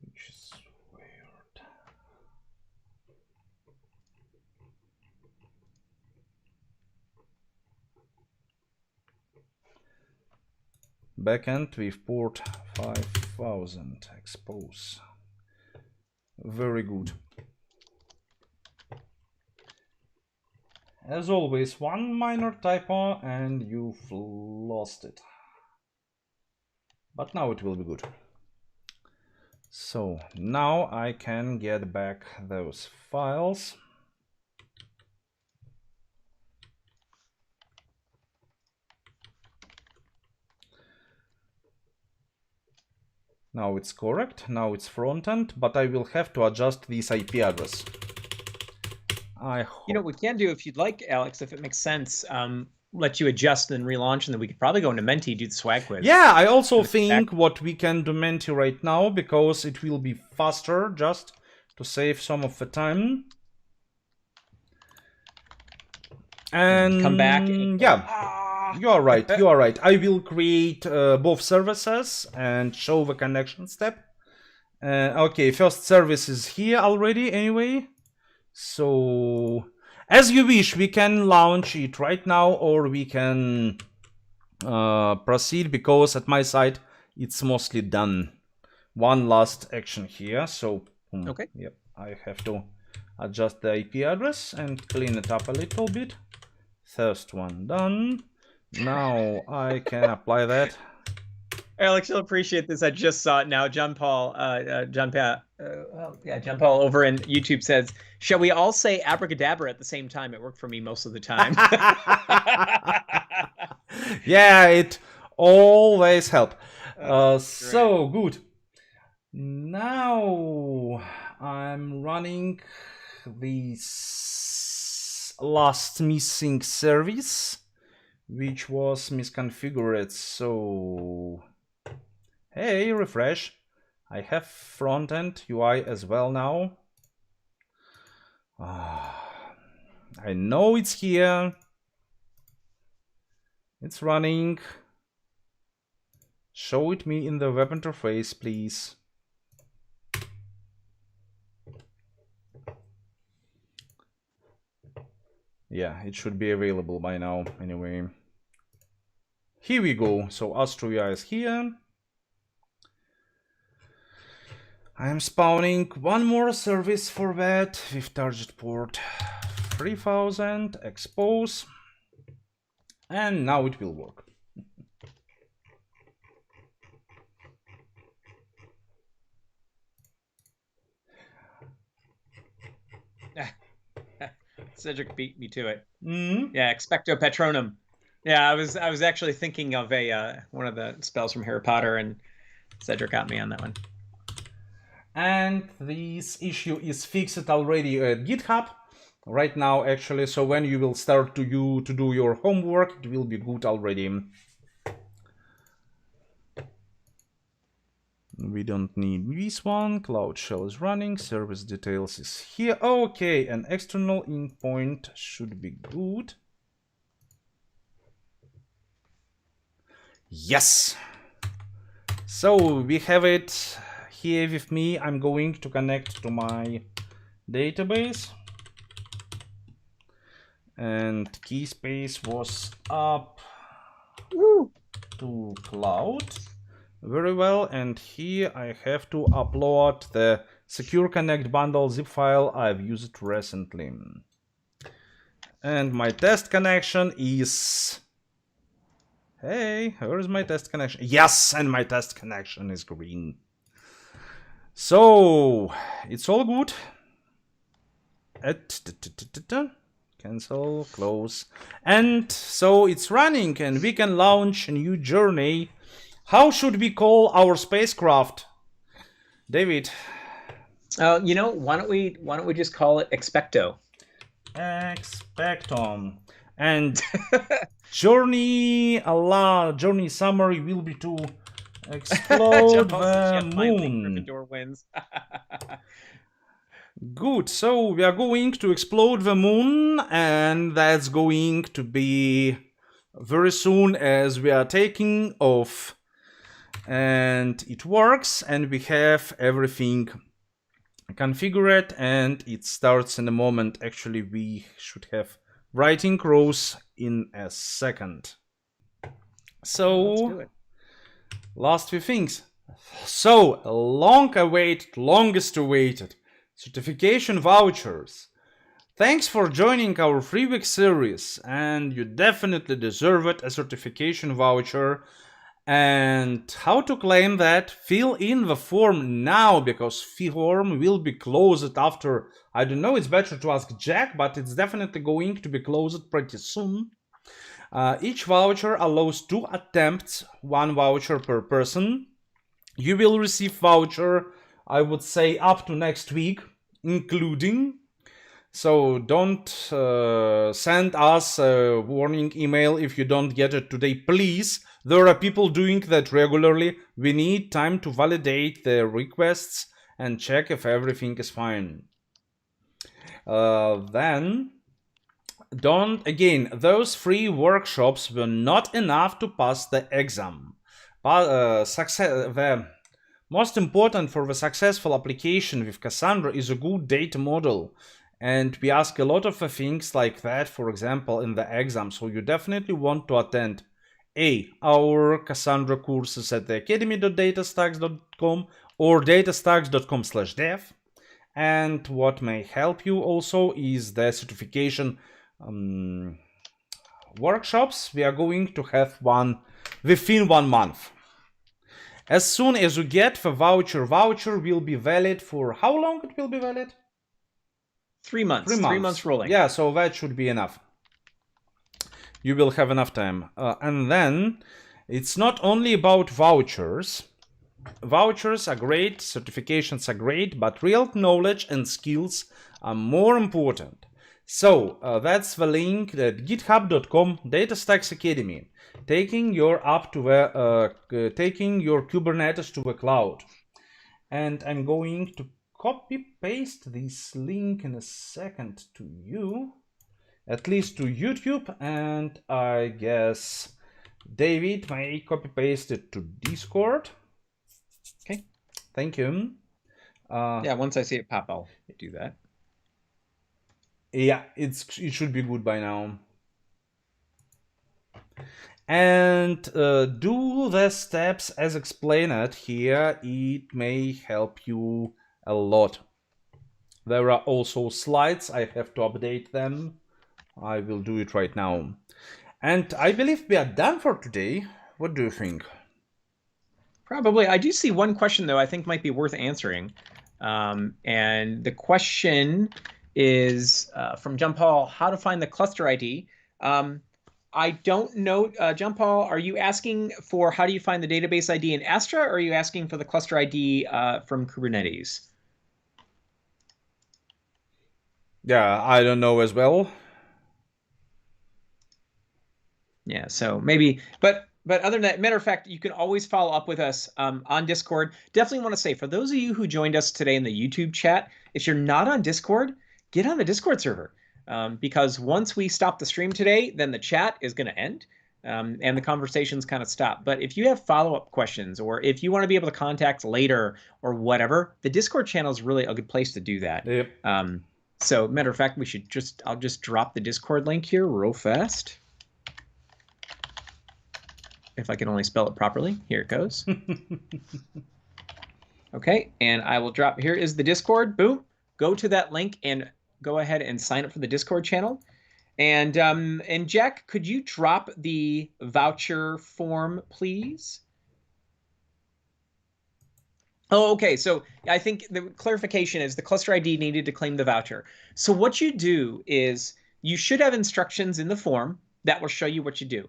Which is weird. Backend with port 5000. Expose. Very good. As always, one minor typo and you've lost it. But now it will be good. So now I can get back those files. Now it's correct. Now it's front end, but I will have to adjust this IP address. I hope. You know, what we can do, if you'd like, Alex, if it makes sense, let you adjust and relaunch, and then we could probably go into Menti, do the swag quiz. Yeah, I also think what we can do Menti right now, because it will be faster, just to save some of the time. And come back. Yeah, you are right. You are right. I will create both services and show the connection step. Okay, first service is here already anyway. So, as you wish, we can launch it right now, or we can proceed, because at my side it's mostly done. One last action here. So, okay. Yep, I have to adjust the IP address and clean it up a little bit. First one done. Now I can apply that. Alex, you'll appreciate this. I just saw it now. John Paul over in YouTube says, "Shall we all say abracadabra at the same time? It worked for me most of the time." Yeah, it always helps. So good. Now I'm running this last missing service, which was misconfigured. So, hey, refresh. I have front-end UI as well now. I know it's here. It's running. Show it me in the web interface, please. Yeah, it should be available by now anyway. Here we go. So Astro UI is here. I am spawning one more service for that with target port 3000, expose, and now it will work. Cedric beat me to it. Mm-hmm. Yeah, expecto patronum. Yeah, I was actually thinking of a one of the spells from Harry Potter, and Cedric got me on that one. And this issue is fixed already at GitHub right now, actually. So when you will start to do your homework, it will be good already. We don't need this one. Cloud Shell is running. Service details is here. Okay, an external endpoint should be good. Yes. So we have it here with me. I'm going to connect to my database. And key space was up to cloud. Very well, and here I have to upload the Secure Connect bundle zip file I've used recently. And my test connection is... Hey, where's my test connection? Yes, and my test connection is green. So, it's all good. Cancel, close. And so it's running, and we can launch a new journey. How should we call our spacecraft, David? You know, why don't we just call it Expecto? Expecto. And journey summary will be to explode the moon. Gryffindor wins. Good. So we are going to explode the moon, and that's going to be very soon as we are taking off. And it works, and we have everything configured, and it starts in a moment. Actually, we should have writing rows in a second. So, last few things. So, longest awaited certification vouchers. Thanks for joining our 3-week series, and you definitely deserve it, a certification voucher. And how to claim that? Fill in the form now, because form will be closed after, I don't know, it's better to ask Jack, but it's definitely going to be closed pretty soon. Each voucher allows 2 attempts, 1 voucher per person. You will receive voucher, I would say, up to next week, including. So don't send us a warning email if you don't get it today, please. There are people doing that regularly. We need time to validate the requests and check if everything is fine. Then, those free workshops were not enough to pass the exam. But the most important for the successful application with Cassandra is a good data model. And we ask a lot of things like that, for example, in the exam. So you definitely want to attend our Cassandra courses at theacademy.datastacks.com or datastacks.com/dev. And what may help you also is the certification workshops. We are going to have one within 1 month. As soon as you get the voucher will be valid for how long it will be valid? 3 months. 3 months rolling. Yeah, so that should be enough. You will have enough time. And then it's not only about vouchers. Vouchers are great, certifications are great, but real knowledge and skills are more important. So that's the link at github.com DataStacks Academy, taking your Kubernetes to the cloud. And I'm going to copy paste this link in a second to you, at least to YouTube, and I guess David may copy paste it to Discord. Okay, thank you. Yeah, once I see it pop, I'll do that. Yeah, it should be good by now. And do the steps as explained here. It may help you a lot. There are also slides. I have to update them. I will do it right now. And I believe we are done for today. What do you think? Probably. I do see one question, though, I think might be worth answering. And the question is from John Paul, how to find the cluster ID. I don't know, John Paul, are you asking for how do you find the database ID in Astra, or are you asking for the cluster ID from Kubernetes? Yeah, I don't know as well. Yeah, so maybe, but other than that, matter of fact, you can always follow up with us on Discord. Definitely want to say, for those of you who joined us today in the YouTube chat, if you're not on Discord, get on the Discord server. Because once we stop the stream today, then the chat is going to end and the conversations kind of stop. But if you have follow-up questions, or if you want to be able to contact later or whatever, the Discord channel is really a good place to do that. Yep. So matter of fact, I'll just drop the Discord link here real fast. If I can only spell it properly. Here it goes. Okay, and I will drop, here is the Discord, boom. Go to that link and go ahead and sign up for the Discord channel. And Jack, could you drop the voucher form, please? Oh, okay. So I think the clarification is the cluster ID needed to claim the voucher. So what you do is you should have instructions in the form that will show you what you do.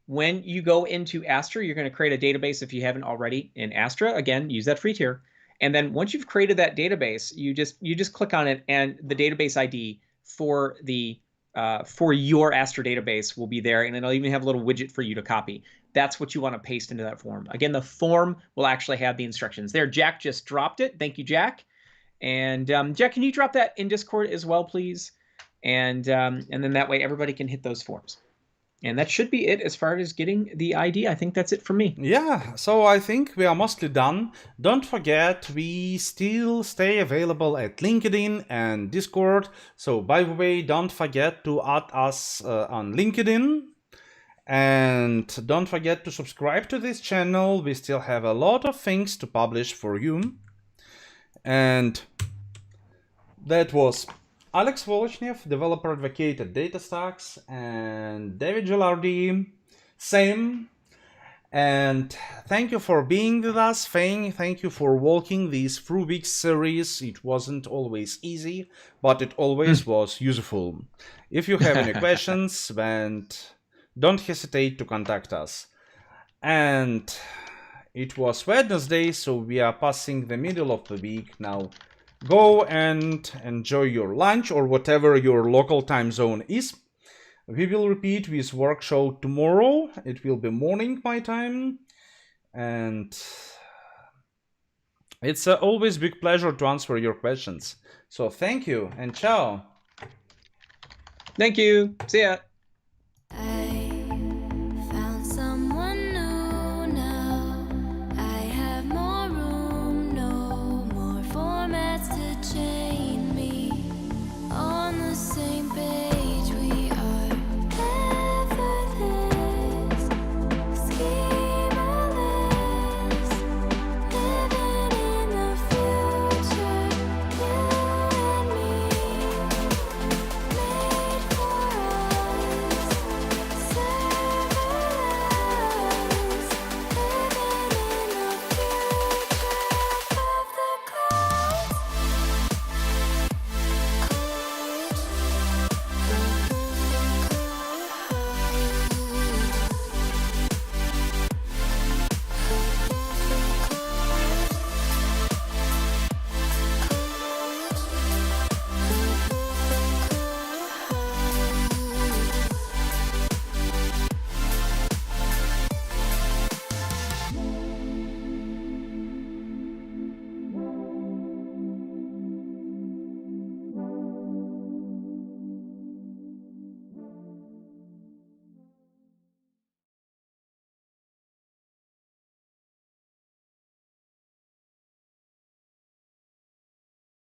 When you go into Astra, you're going to create a database if you haven't already in Astra. Again, use that free tier. And then once you've created that database, you just click on it, and the database ID for the for your Astra database will be there, and it'll even have a little widget for you to copy. That's what you want to paste into that form. Again, the form will actually have the instructions there. Jack just dropped it. Thank you, Jack. And Jack, can you drop that in Discord as well, please? And then that way everybody can hit those forms. And that should be it as far as getting the ID. I think that's it for me. Yeah, so I think we are mostly done. Don't forget, we still stay available at LinkedIn and Discord. So by the way, don't forget to add us on LinkedIn. And don't forget to subscribe to this channel. We still have a lot of things to publish for you. And that was Aleksandr VOLOCHNEV, developer advocate at DataStacks, and David Gilardi, same. And thank you for being with us. Thank you for walking this through week series. It wasn't always easy, but it always was useful. If you have any questions, then don't hesitate to contact us. And It was Wednesday, so we are passing the middle of the week now. Go and enjoy your lunch or whatever your local time zone is. We will repeat this workshop tomorrow. It will be morning my time. And it's always big pleasure to answer your questions. So thank you and ciao. Thank you. See ya.